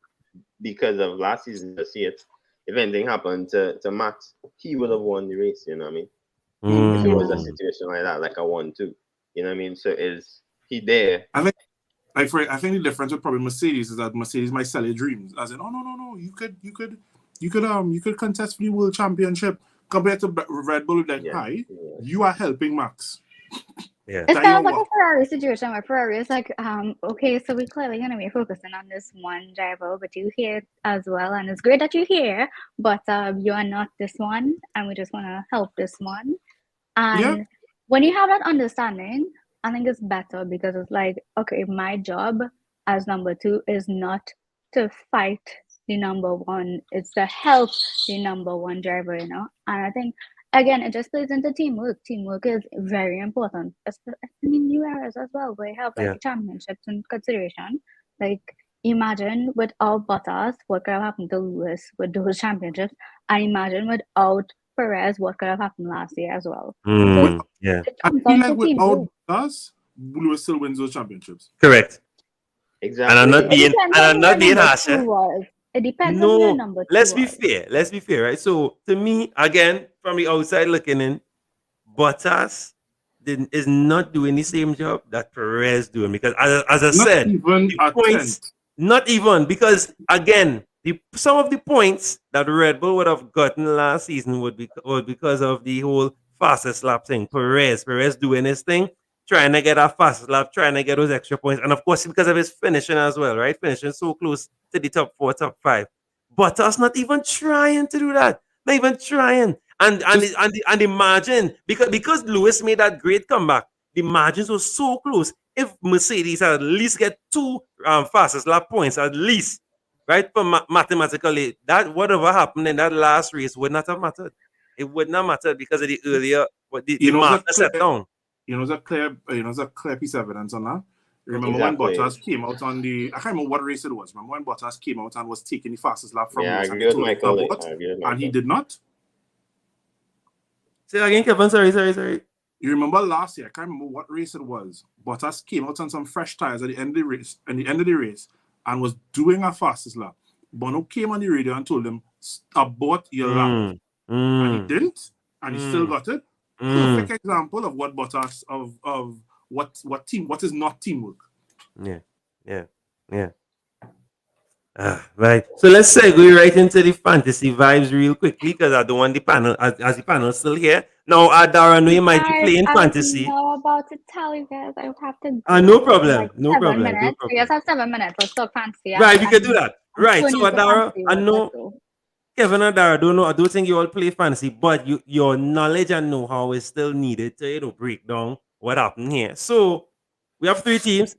because of last season, to see it. If anything happened to Max, he would have won the race. You know what I mean? If it was a situation like that, like a 1-2. You know what I mean? So is he there? I think the difference with probably Mercedes is that Mercedes might sell your dreams. I said, oh no, you could contest for the world championship compared to Red Bull. Like, hi, you are helping Max. Yeah, it's kind of like a Ferrari situation where Ferrari is like, okay, so we're clearly going to be focusing on this one driver, but you here as well, and it's great that you're here, but you are not this one, and we just want to help this one. And when you have that understanding, I think it's better because it's like, okay, my job as number 2 is not to fight the number 1, it's to help the number 1 driver, you know. And I think again, it just plays into teamwork. Teamwork is very important, especially in new eras as well, where you have like championships in consideration. Like, imagine without Bottas, what could have happened to Lewis with those championships, and imagine without Perez, what could have happened last year as well. I feel like without Bottas, Lewis still wins those championships. Correct. Exactly. And I'm not being harsh. It depends on your number 2. Let's be fair, right? So to me, again, from the outside looking in, Bottas is not doing the same job that Perez doing, because as I said, the points, not even, because again, some of the points that Red Bull would have gotten last season would be because of the whole fastest lap thing. Perez doing his thing, trying to get a fastest lap, trying to get those extra points, and of course because of his finishing as well, right? Finishing so close to the top 4, top 5. Bottas not even trying to do that. Not even trying. And the margin, because Lewis made that great comeback, the margins were so close. If Mercedes had at least get 2 fastest lap points, at least, right? For mathematically, that whatever happened in that last race would not have mattered. It would not matter because of the earlier the marker set down. It's a clear piece of evidence on that. Remember when Bottas came out on I can't remember what race it was. Remember when Bottas came out and was taking the fastest lap from Lewis, and he did not? Say again, Kevin. Sorry. You remember last year? I can't remember what race it was. Bottas came out on some fresh tires at the end of the race, and was doing a fastest lap. Bono came on the radio and told him, abort your lap. And he didn't, and he still got it. Perfect example of what Bottas of what is not teamwork. Yeah. Right. So let's segue right into the fantasy vibes real quickly, because I don't want the panel as the panel still here. Now, Dara, I know you might be playing fantasy. I'm about to tell you guys. I have to. No problem. No 7 problem. minutes. You guys have 7 minutes. Let's talk fantasy. Right, we can do that. Right. So, Dara, I know Kevin and Dara, I don't think you all play fantasy, but your knowledge and know-how is still needed to break down what happened here. So we have 3 teams.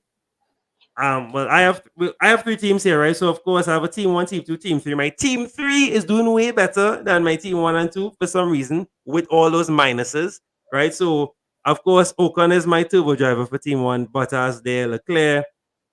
Well, I have 3 teams here, right? So of course I have a team 1, team 2, team 3. My team 3 is doing way better than my team 1 and 2 for some reason, with all those minuses, right? So of course Ocon is my turbo driver for team 1, Bottas there, Leclerc,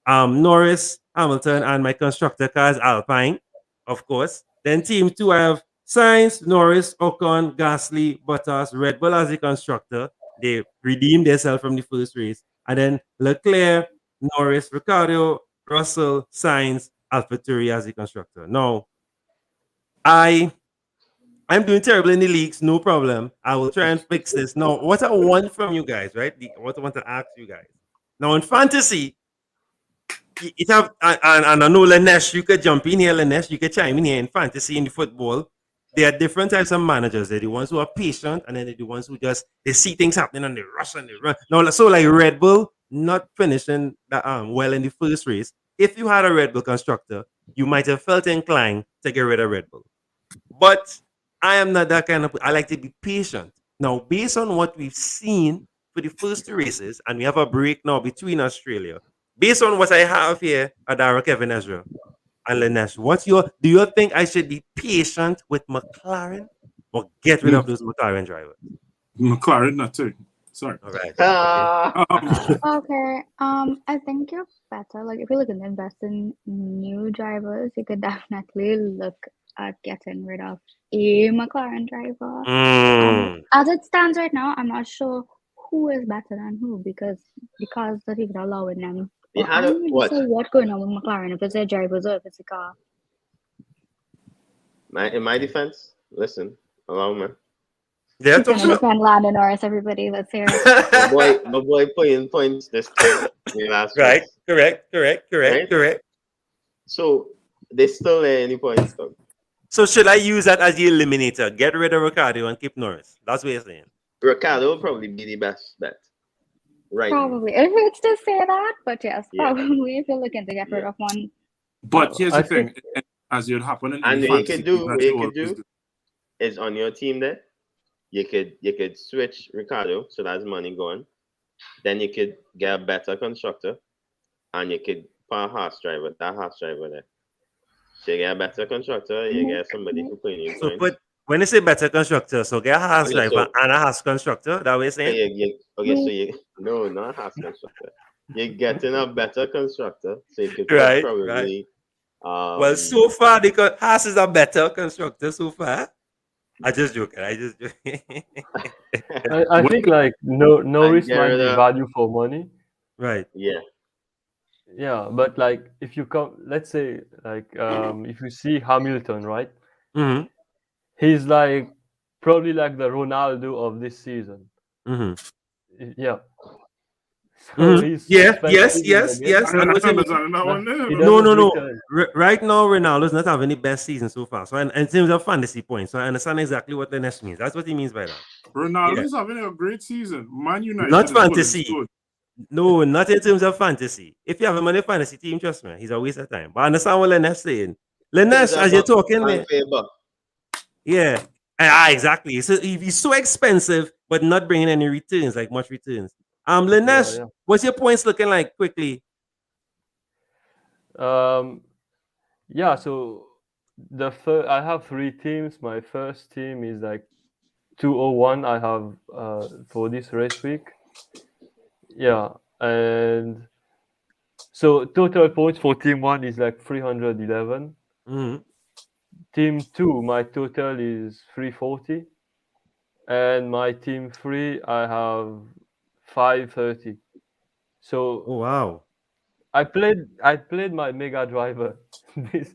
Norris, Hamilton, and my constructor car is Alpine, of course. Then team 2, I have Sainz, Norris, Ocon, Gasly, Bottas, Red Bull as the constructor. They redeemed themselves from the first race. And then Leclerc, Norris, Ricciardo, Russell, Sainz, AlphaTauri as the constructor. Now, I I'm doing terrible in the leagues, no problem. I will try and fix this. Now, what I want from you guys, right? What I want to ask you guys. Now, in fantasy, it have and I know Lanesh, you could jump in here, Lanesh, you could chime in here in fantasy in the football. There are different types of managers. They're the ones who are patient, and then they're the ones who just they see things happening and they rush and they run. Now, so like Red Bull not finishing that well in the first race. If you had a Red Bull constructor, you might have felt inclined to get rid of Red Bull. But I am not that kind of. I like to be patient. Now, based on what we've seen for the first two races, and we have a break now between Australia. Based on what I have here, Adara, Kevin Ezra, and Lanesh, do you think I should be patient with McLaren or get rid of those McLaren drivers? McLaren, not too. Sorry. All right. Okay. Ah, Okay. I think you're better. Like, if you're looking to invest in new drivers, you could definitely look at getting rid of a McLaren driver. Mm. As it stands right now, I'm not sure who is better than who because they're even allowing them. you Well, I had a don't really what? say what's going on with McLaren, if it's their drivers or if it's the car. In my defense, listen, allow me. Yeah, He's talk gonna sure. defend Landon Norris, everybody. Let's hear it. My boy putting points this time in the last Right. race. Correct. Right? So they still any points though. So should I use that as the eliminator? Get rid of Ricardo and keep Norris. That's what you're saying. Ricardo will probably be the best bet. Right. now. Probably. If it's to say that, but yes, Yeah. probably if you're looking to get rid of one. But here's I the thing, as it would happen in And any what you fantasy could do, league, what that you you could always do is on your team there, you could switch Ricardo, so that's money going. Then you could get a better constructor, and you could put a horse driver there. So you get a better constructor, you get somebody who putting you So points. when you say better constructor, so get a house Okay, driver so- and a house constructor. That way saying. No, not horse constructor. You're getting a better constructor, so you could put Right. probably. Well, so far the house is a better constructor so far. I just joking. I think like Norris get might rid be of- value for money. Right. Yeah. Yeah, but like if you come, let's say like if you see Hamilton, right? Mm-hmm. He's like probably like the Ronaldo of this season. Mm-hmm. Yeah. So Mhm. he's Yeah, expensive in the game. yes. I know what you mean. He No. doesn't return. Right now, Ronaldo's not having the best season so far. So, in terms of fantasy points, so I understand exactly what Lanesh means. That's what he means by that. Ronaldo's having a great season. Man United Not is pulling fantasy. stone. No, not in terms of fantasy. If you have him on a fantasy team, trust me, he's a waste of time. But I understand what Lanesh saying. Lanesh, as you're talking there, yeah, exactly. So if he's so expensive, but not bringing any returns, like much returns. Lanesh, Yeah. what's your points looking like quickly? Yeah, so I have 3 teams. My first team is like 201 I have for this race week. Yeah, and so total points for team 1 is like 311. Mm-hmm. Team 2, my total is 340. And my team 3, I have 530. So Oh wow. I played my Mega Driver. This,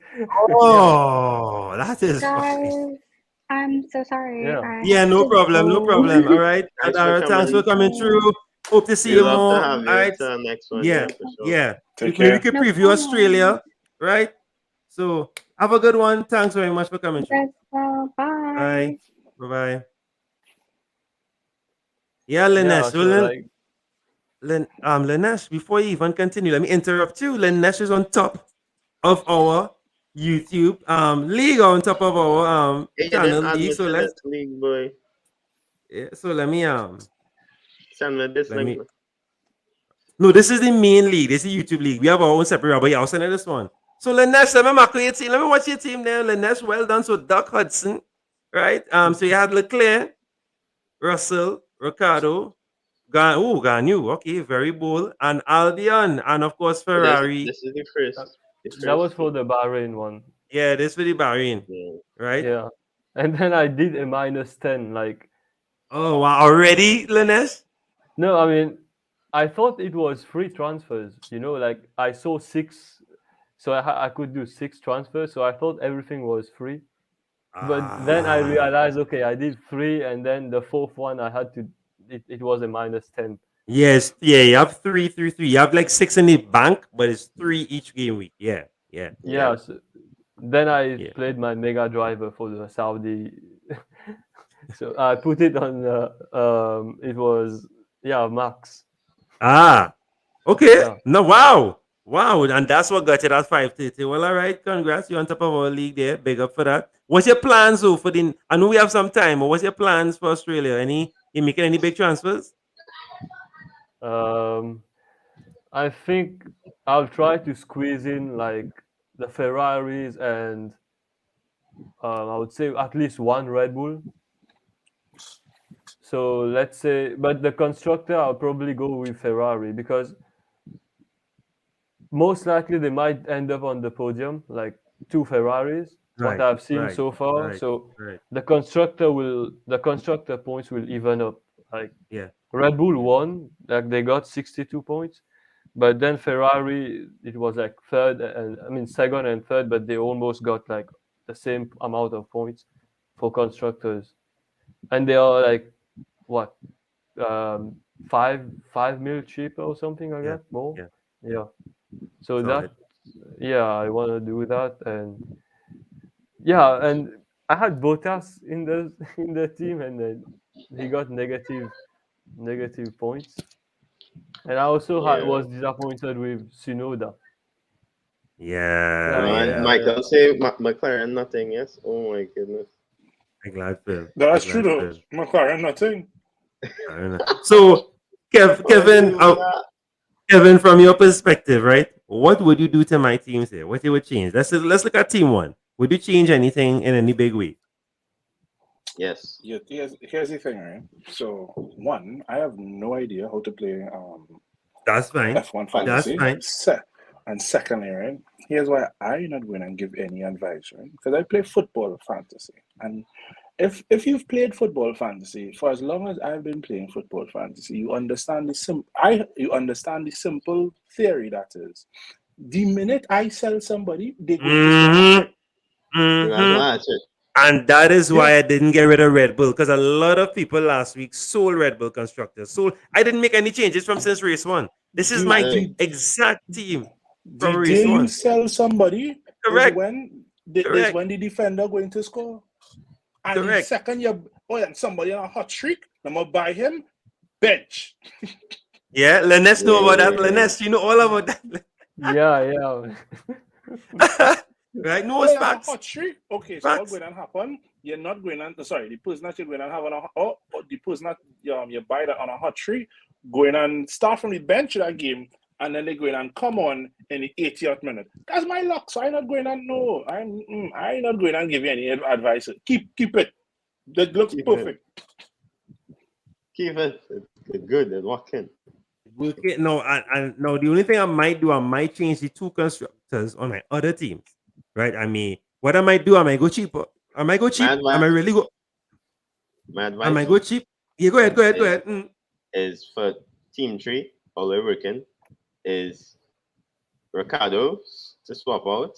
Oh, that is funny. Guys, I'm so sorry. Yeah. I Yeah, have no to problem. go. All right. Thanks Thanks for for coming through. Hope to see We you love more. to have All you right. to the next one. Yeah, For sure. yeah. Take Maybe we care. could No preview problem. Australia, right? So have a good one. Thanks very much for coming through. Yes, well, bye. Bye. Bye. Yeah, yeah, Lanesh. so Well, like Lanesh, before you even continue, let me interrupt you. Lanesh is on top of our YouTube league, on top of our Hey, you channel didn't add league. me So to let's this league, boy. let me Send me this let link. me no, this is the main league. This is the YouTube league. We have our own separate, but yeah, I'll send you this one. So Lanesh, let me mark your team. Let me watch your team there. Lanesh, well done. So Doc Hudson, right? So you had Leclerc, Russell, Ricardo, Ganu. Okay, very bold. And Albion, and of course Ferrari. This is the first. that was for the Bahrain one. Yeah, this for the Bahrain, Yeah. right? Yeah. And then I did a -10. Like, Oh wow, already, Lanesh? no, I mean, I thought it was free transfers. Like I saw 6, so I could do 6 transfers. So I thought everything was free. But then I realized, okay, I did 3, and then the fourth one I had to. It was a -10. Yes, yeah, you have 3. You have like 6 in the bank, but it's 3 each game week. Yeah. Yeah. So then I Yeah. played my Mega Driver for the Saudi. So I put it on. It was max. Okay. Yeah. No, wow, and that's what got you that 530. Well, all right, congrats. You're on top of our league there. Big up for that. What's your plans, though, for the? I know we have some time, but what's your plans for Australia? You making any big transfers? I think I'll try to squeeze in like the Ferraris and I would say at least one Red Bull. So let's say, but the constructor, I'll probably go with Ferrari because most likely they might end up on the podium, like 2 Ferraris, what I've seen so far. So right. the constructor points will even up. Like Yeah. Red Bull won, like they got 62 points, but then Ferrari it was like third and I mean second and third, but they almost got like the same amount of points for constructors, and they are like what 5 mil cheaper or something like that more. Yeah. So Solid. I want to do that, and and I had Bottas in the in the team, and then he got negative points, and I also was disappointed with Tsunoda. Yeah. Michael say McLaren nothing. Yes. Oh my goodness. I'm glad, Phil. That's true though. McLaren nothing. So, Kevin, from your perspective, right? What would you do to my teams here? What you would change? Let's look at team 1. Would you change anything in any big way? Yes. Yeah, here's the thing, right? So, 1, I have no idea how to play That's fine. F1 fantasy. That's fine. And secondly, right, here's why I'm not going to give any advice, right? Because I play football fantasy. And if you've played football fantasy for as long as I've been playing football fantasy, you understand you understand the simple theory that is, the minute I sell somebody, they go to and that is why I didn't get rid of Red Bull, because a lot of people last week sold Red Bull constructors. So I didn't make any changes from since race 1. This is my exact team from race 1. You sell somebody, correct. Is when the defender going to score. And the second somebody on a hot streak, I'm gonna buy him bench. Yeah, Lennes know about that. Lennes, you know all about that. Yeah. Right? No, it's facts. Hot streak. Okay, so what's going to happen? You're not going on. Sorry, the person that you're going to have on the person that you buy that on a hot streak, going and start from the bench of that game, and then they go in and come on in the 80th minute. That's my luck. So I'm not going on. No, I'm not going and give you any advice. Keep it. That looks perfect. Keep it. It's good. It's working. No, no. The only thing I might do, I might change the 2 constructors on my other teams. Right? I mean, what I might do, I might go cheaper. I might go cheap. I might really go. My advice. I might go cheap. Yeah, go ahead. Is for team 3, all we're working is Ricardo to swap out.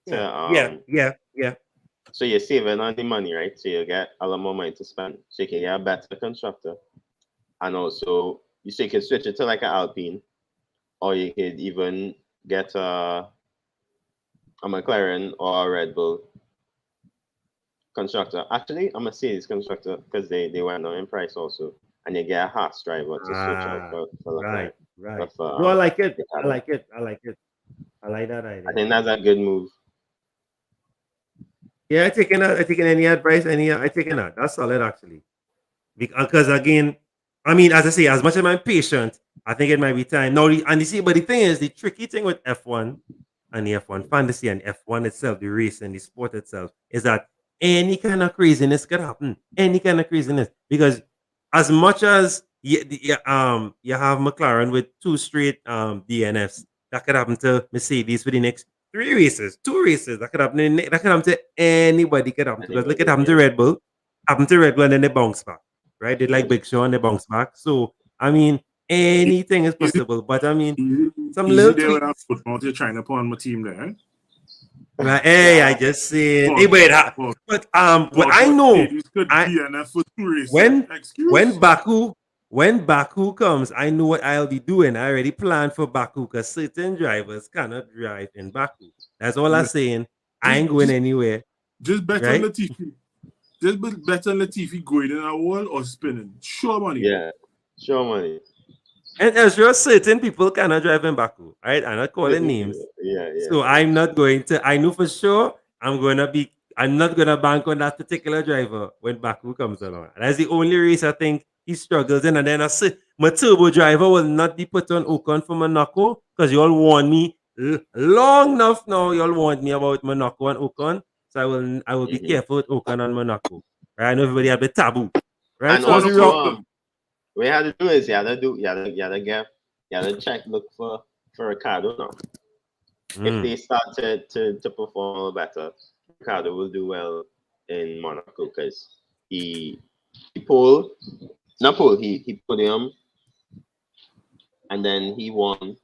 Yeah. So you're saving on the money, right? So you get a lot more money to spend. So you can get a better constructor. And also, you can switch it to like an Alpine, or you could even get a McLaren or a Red Bull constructor. Actually, I'm a Mercedes constructor because they went down in price also. And you get a Haas driver to switch out for right. No, I like it. I like that idea. I think that's a good move. Yeah, I taking any advice. I taking that. That's solid actually. Because again, I mean, as I say, as much as I'm patient, I think it might be time. Now, but the thing is, the tricky thing with F1 and the F1 fantasy and F1 itself, the race and the sport itself, is that any kind of craziness could happen. Any kind of craziness. Because as much as you have McLaren with 2 straight DNFs, that could happen to Mercedes for the next 2 races. That could happen. That could happen to anybody. Because look, it happened to Red Bull. Happened to Red Bull and then they bounce back. Right? They like Big Show and they bounce back. So I mean, anything is possible. But I mean, some little tweaks. You're trying to put on my team there. Right, hey, I just said. Hey, but what I know, could I DNF for 2 races. when Excuse? when Baku comes, I know what I'll be doing. I already planned for Baku because certain drivers cannot drive in Baku. That's all I'm Yeah. saying. I ain't going anywhere, Just bet right? on Latifi. Just bet on Latifi going in a wall or spinning. Sure money. Yeah, sure money. And as sure certain people cannot drive in Baku, right? I'm not calling names. Yeah. So I'm not going to. I know for sure I'm not gonna bank on that particular driver when Baku comes along. That's the only race I think he struggles in. And then my turbo driver will not be put on Ocon for Monaco because you all warned me long enough now. You all warned me about Monaco and Ocon. So I will be careful with Ocon and Monaco. Right? I know everybody have the taboo. Right? And So I'll be also, what you had to do is you had to check, look for Ricardo now. If they start to perform better, Ricardo will do well in Monaco because he podium, and then he won,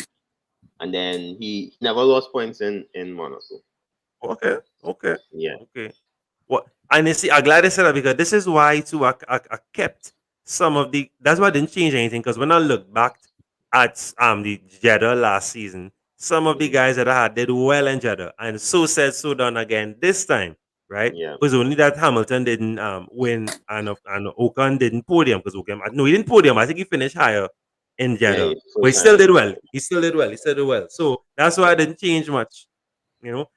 and then he never lost points in Monaco. Okay. Yeah. Okay. What? And you see, I'm glad I said that because this is why too I kept some of the. That's why I didn't change anything because when I look back at the Jeddah last season, some of the guys that I had did well in Jeddah, and so said, so done again this time, right? Yeah. It was only that Hamilton didn't win and Ocon didn't podium because no, he didn't podium. I think he finished higher in Jeddah, but he still did well. He still did well. So that's why I didn't change much. You know.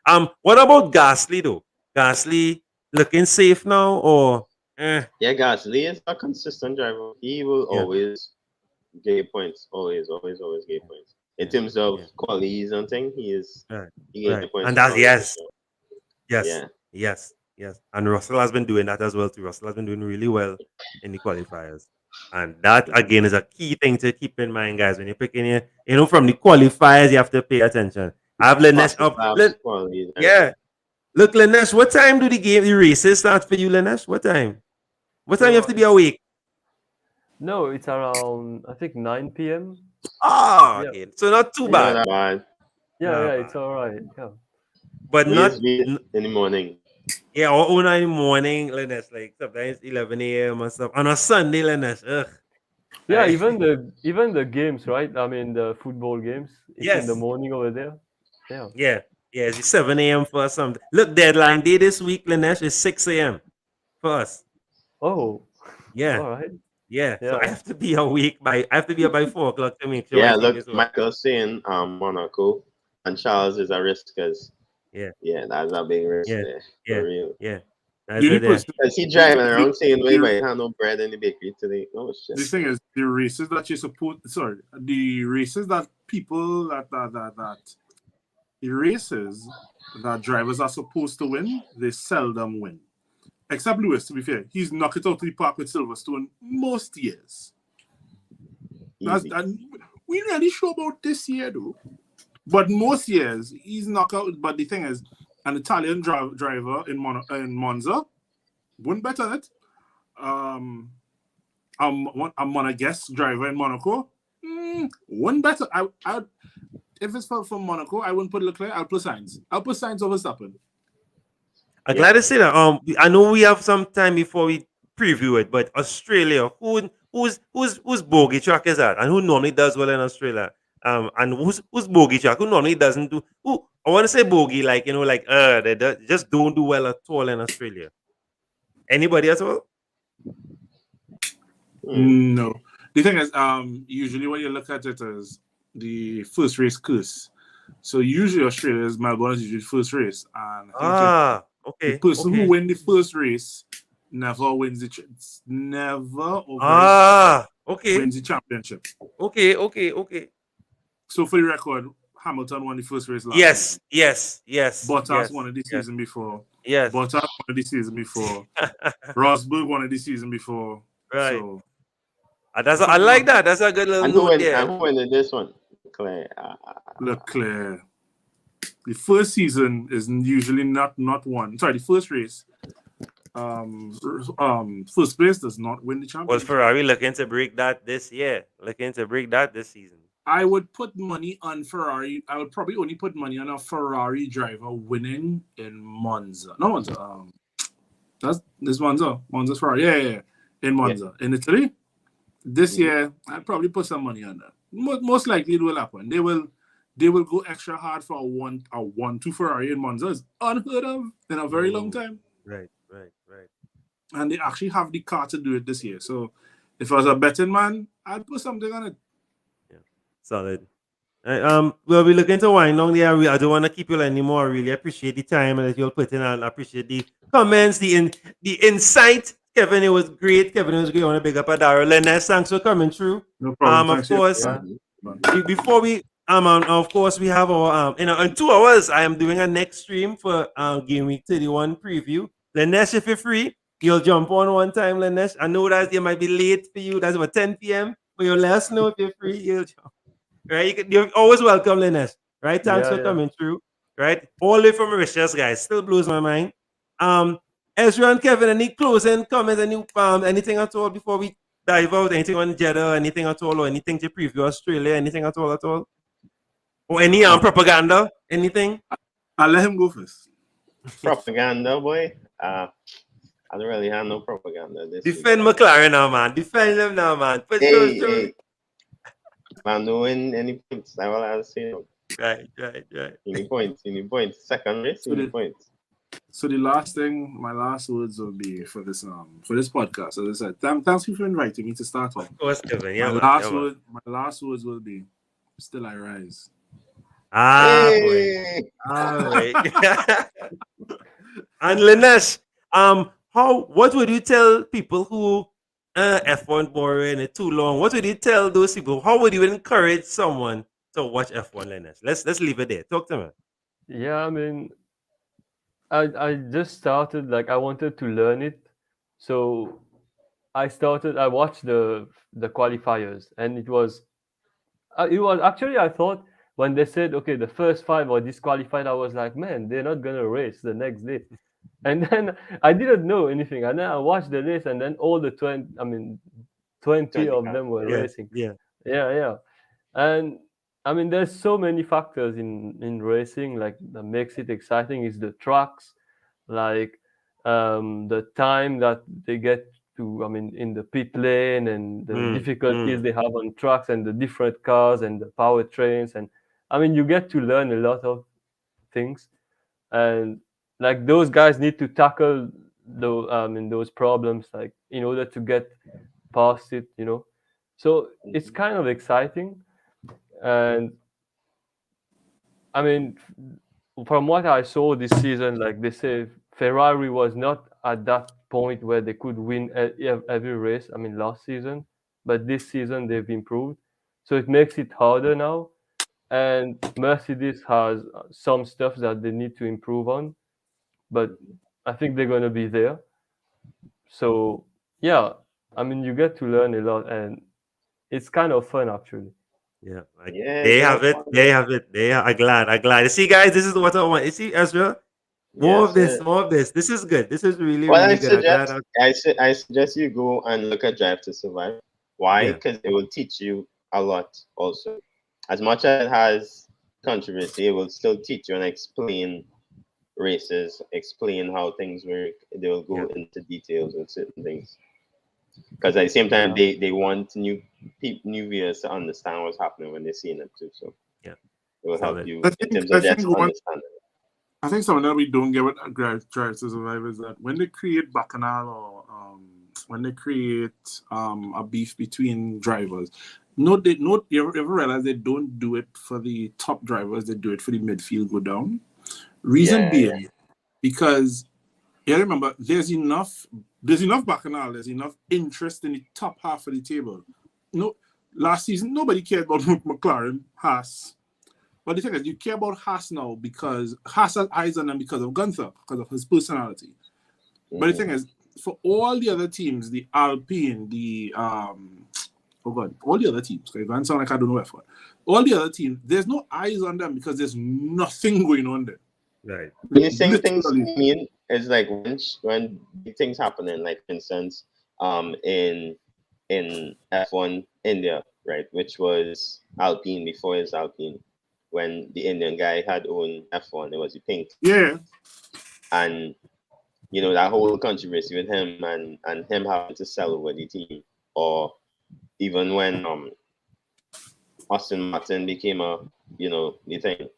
What about Gasly though? Gasly looking safe now, or Yeah, Gasly is a consistent driver. He will always get points. Always get points. In terms of qualities and things, he gets points. And that's yes. And Russell has been doing that as well too. Russell has been doing really well in the qualifiers. And that again is a key thing to keep in mind, guys. When you're picking from the qualifiers, you have to pay attention. I have Lanesh up. Look, Lanesh, what time do the races start for you, Lanesh? What time? What time you have to be awake? No, it's around I think 9 p.m. Okay. So not too bad. Yeah, it's all right. Yeah. But not in the morning. Yeah, or 9 in the morning, Lanesh, like sometimes 11 a.m. or stuff. On a Sunday, Lanesh. Ugh. Yeah, Right. even the games, right? I mean the football games. It's in the morning over there. Yeah. Yeah, it's 7 a.m. for some. Look, deadline day this week, Lanesh, is 6 a.m. for us. Oh. Yeah. All right. Yeah. So I have to be awake I have to be up by 4 o'clock to make sure. Yeah, look, Michael's saying Monaco and Charles is a risk because that's a big risk there. For real. Yeah. Because he driving around saying, wait, I have no bread in the bakery today. Oh shit. The thing is, the races that you support, the races that people the races that drivers are supposed to win, they seldom win. Except Lewis, to be fair, he's knocked it out of the park with Silverstone most years. We really sure about this year though. But most years he's knocked out. But the thing is, an Italian driver in Monza wouldn't bet on it. I'm on a guest driver in Monaco. Wouldn't bet. If it's for Monaco, I wouldn't put Leclerc. I'll put Sainz. I'll put Sainz over Verstappen. I'm glad to say that. I know we have some time before we preview it, but Australia, whose bogey track is that, and who normally does well in Australia? And who's bogey track? Who normally doesn't do? Who I want to say bogey, like they just don't do well at all in Australia. Anybody at all? No. The thing is, usually when you look at it as the first race curse. So usually Australia is Melbourne is usually first race, and okay. The person who wins the first race never wins the wins the championship. Okay. So for the record, Hamilton won the first race last season. Yes. Bottas won it the season before. Yes. Bottas won it the season before. Rosberg won it the season before. Right. So I like that. That's a good little note there. And who won this one? Leclerc. The first season is usually not one. Sorry, the first race. First place does not win the championship. Was Ferrari looking to break that this year? Looking to break that this season? I would put money on Ferrari. I would probably only put money on a Ferrari driver winning in Monza. No Monza. That's this Monza. Monza's Ferrari. Yeah. In Monza, in Italy. This year, I'd probably put some money on that. Most likely, it will happen. They will go extra hard for a 1-2 Ferrari in Monza. It's unheard of in a very long time. Right. And they actually have the car to do it this year. So, if I was a betting man, I'd put something on it. Solid. We'll be looking to wind down there. I don't want to keep you anymore. I really appreciate the time that you'll put in, and appreciate the comments, the insight. Kevin, it was great. I want to big up Adara. Lennes, thanks for coming through. No problem. Of course, Yeah. before we of course we have our in 2 hours I am doing a next stream for game week 31 preview. Lennes, if you're free, you'll jump on one time, Lennes. I know that it might be late for you. That's about 10 p.m. But you'll let us know if you're free. You'll jump. Right, you're always welcome, Lennes. Right, thanks for coming through. Right, all the way from Mauritius, guys. Still blows my mind. Ezra and Kevin, any closing comments? Anything at all before we dive out? Anything on Jeddah? Anything at all, or anything to preview Australia? Anything at all? Or any propaganda? Anything? I'll let him go first. Propaganda, boy. I don't really have no propaganda. Defend McLaren now, man. Defend them now, man. Hey. I'm doing any points. I will ask you. Right. Any points. Second race, any points. So my last words will be for this podcast. As I said, thanks you for inviting me to start off. Of course, Kevin. My last words will be, still I rise. Boy. All right. And Lennes, what would you tell people who F1 boring and too long? What would you tell those people? How would you encourage someone to watch F1, Lennes? Let's leave it there. Talk to me. Yeah, I mean, I just started, like, I wanted to learn it, so I watched the qualifiers, and it was actually, I thought when they said, okay, the first 5 are disqualified, I was like, man, they're not gonna race the next day. And then I didn't know anything, and then I watched the race, and then all the 20 of them were racing. Yeah. And I mean, there's so many factors in racing, like, that makes it exciting. Is the tracks, like the time that they get to, in the pit lane, and the difficulties they have on tracks, and the different cars and the powertrains, and you get to learn a lot of things, and like those guys need to tackle those problems, like, in order to get past it, So it's kind of exciting. And I mean, from what I saw this season, like they say, Ferrari was not at that point where they could win every race. Last season, but this season they've improved, so it makes it harder now. And Mercedes has some stuff that they need to improve on, but I think they're gonna be there. So yeah, you get to learn a lot, and it's kind of fun, actually. Yeah, they have it. I'm glad. You see, guys, this is what I want. You see, Ezra, more of this. This is good. This is really good. I suggest you go and look at Drive to Survive. Why? Because it will teach you a lot. Also, as much as it has controversy, it will still teach you and explain races, explain how things work. They will go into details on certain things. Because at the same time, they want new viewers to understand what's happening when they're seeing it too. So it will help you in terms of just understanding. I think something that we don't get with Drive to Survive is that when they create bacchanal, or when they create a beef between drivers, you ever realize they don't do it for the top drivers, they do it for the midfield go down. Reason being, because remember, there's enough bacchanal, there's enough interest in the top half of the table. Last season, nobody cared about McLaren, Haas. But the thing is, you care about Haas now because Haas has eyes on them because of Gunther, because of his personality. But the thing is, for all the other teams, the Alpine, all the other teams, because it sound like I don't know F1. All the other teams, there's no eyes on them because there's nothing going on there. Right. When you say things, it's like when big things happening, like for instance, in F1 India, right? Which was Alpine before his Alpine, when the Indian guy had owned F1. It was the pink, Yeah. and that whole controversy with him and him having to sell over the team, or even when Austin Martin became the thing.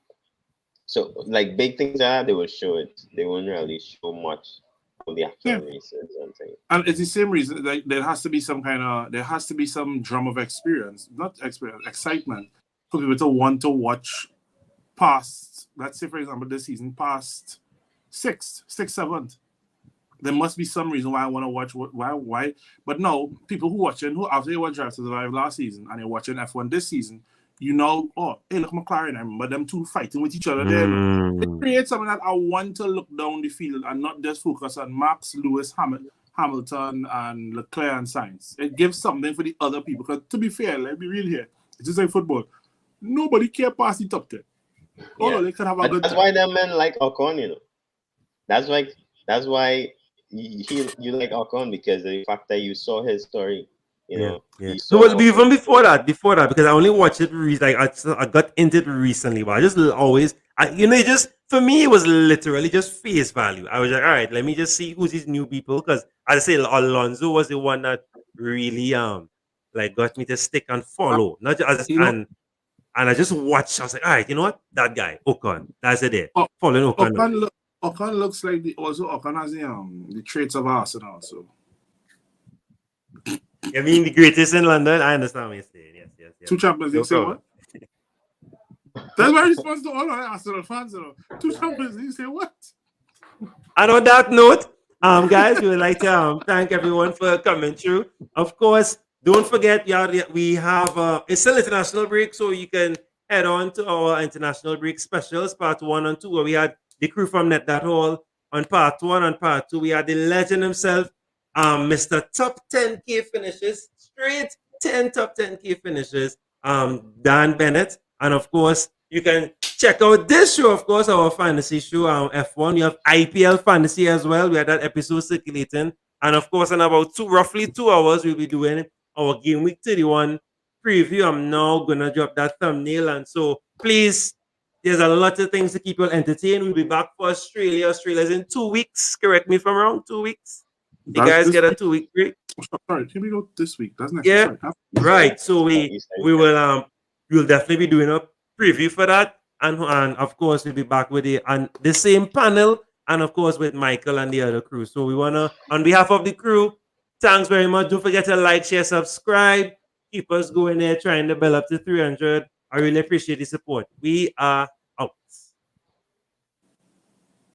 So like big things like that, they would show it. They wouldn't really show much of the actual races and things. And it's the same reason. Like there has to be some drum of experience, not experience, excitement for people to want to watch past. Let's say, for example, this season past sixth, seventh. There must be some reason why I want to watch. Why? But no, people who after they watched Drive to Survive last season and they're watching F1 this season, oh, hey, look, McLaren. I remember them two fighting with each other. Then it creates something that I want to look down the field and not just focus on Max, Lewis, Hamilton, and Leclerc and Sainz. It gives something for the other people. Because to be fair, let's be real here. It's just like football. Nobody care past the top 10. Oh, they can have a good That's time. why them men like Ocon, That's why you like Ocon, because of the fact that you saw his story. Yeah. So, but even before that, because I only watched it I got into it recently, but I just always, for me, it was literally just face value. I was like, all right, let me just see who's these new people, because as I say, Alonso was the one that really got me to stick and follow, not just and I just watched. I was like, all right, you know what, that guy Ocon, that's it. There, following Ocon. Ocon looks like Ocon has the traits of Arsenal. So. I mean, the greatest in London. I understand what you're saying. Yes. 2 Champions League. Say what? That's my response to all our Arsenal fans. 2 Champions League. Say what? And on that note, guys, we would like to thank everyone for coming through. Of course, don't forget, we have it's still international break, so you can head on to our international break specials, part 1 and 2, where we had the crew from Net That Hall on part 1 and part 2. We had the legend himself, Mr. Top 10K finishes, straight 10 top 10K finishes, Dan Bennett. And of course, you can check out this show, of course, our fantasy show, F1. We have IPL fantasy as well. We had that episode circulating. And of course, in about roughly 2 hours, we'll be doing our Game Week 31 preview. I'm now going to drop that thumbnail. And so please, there's a lot of things to keep you entertained. We'll be back for Australia. Australia's in 2 weeks. Correct me if I'm wrong, 2 weeks. You guys get a 2-week break. Sorry, here we go this week. That's next week. Sorry. Right. So we will we'll definitely be doing a preview for that, and of course we'll be back with the same panel, and of course with Michael and the other crew. So we wanna, on behalf of the crew, thanks very much. Don't forget to like, share, subscribe. Keep us going there, trying to build up to 300. I really appreciate the support. We are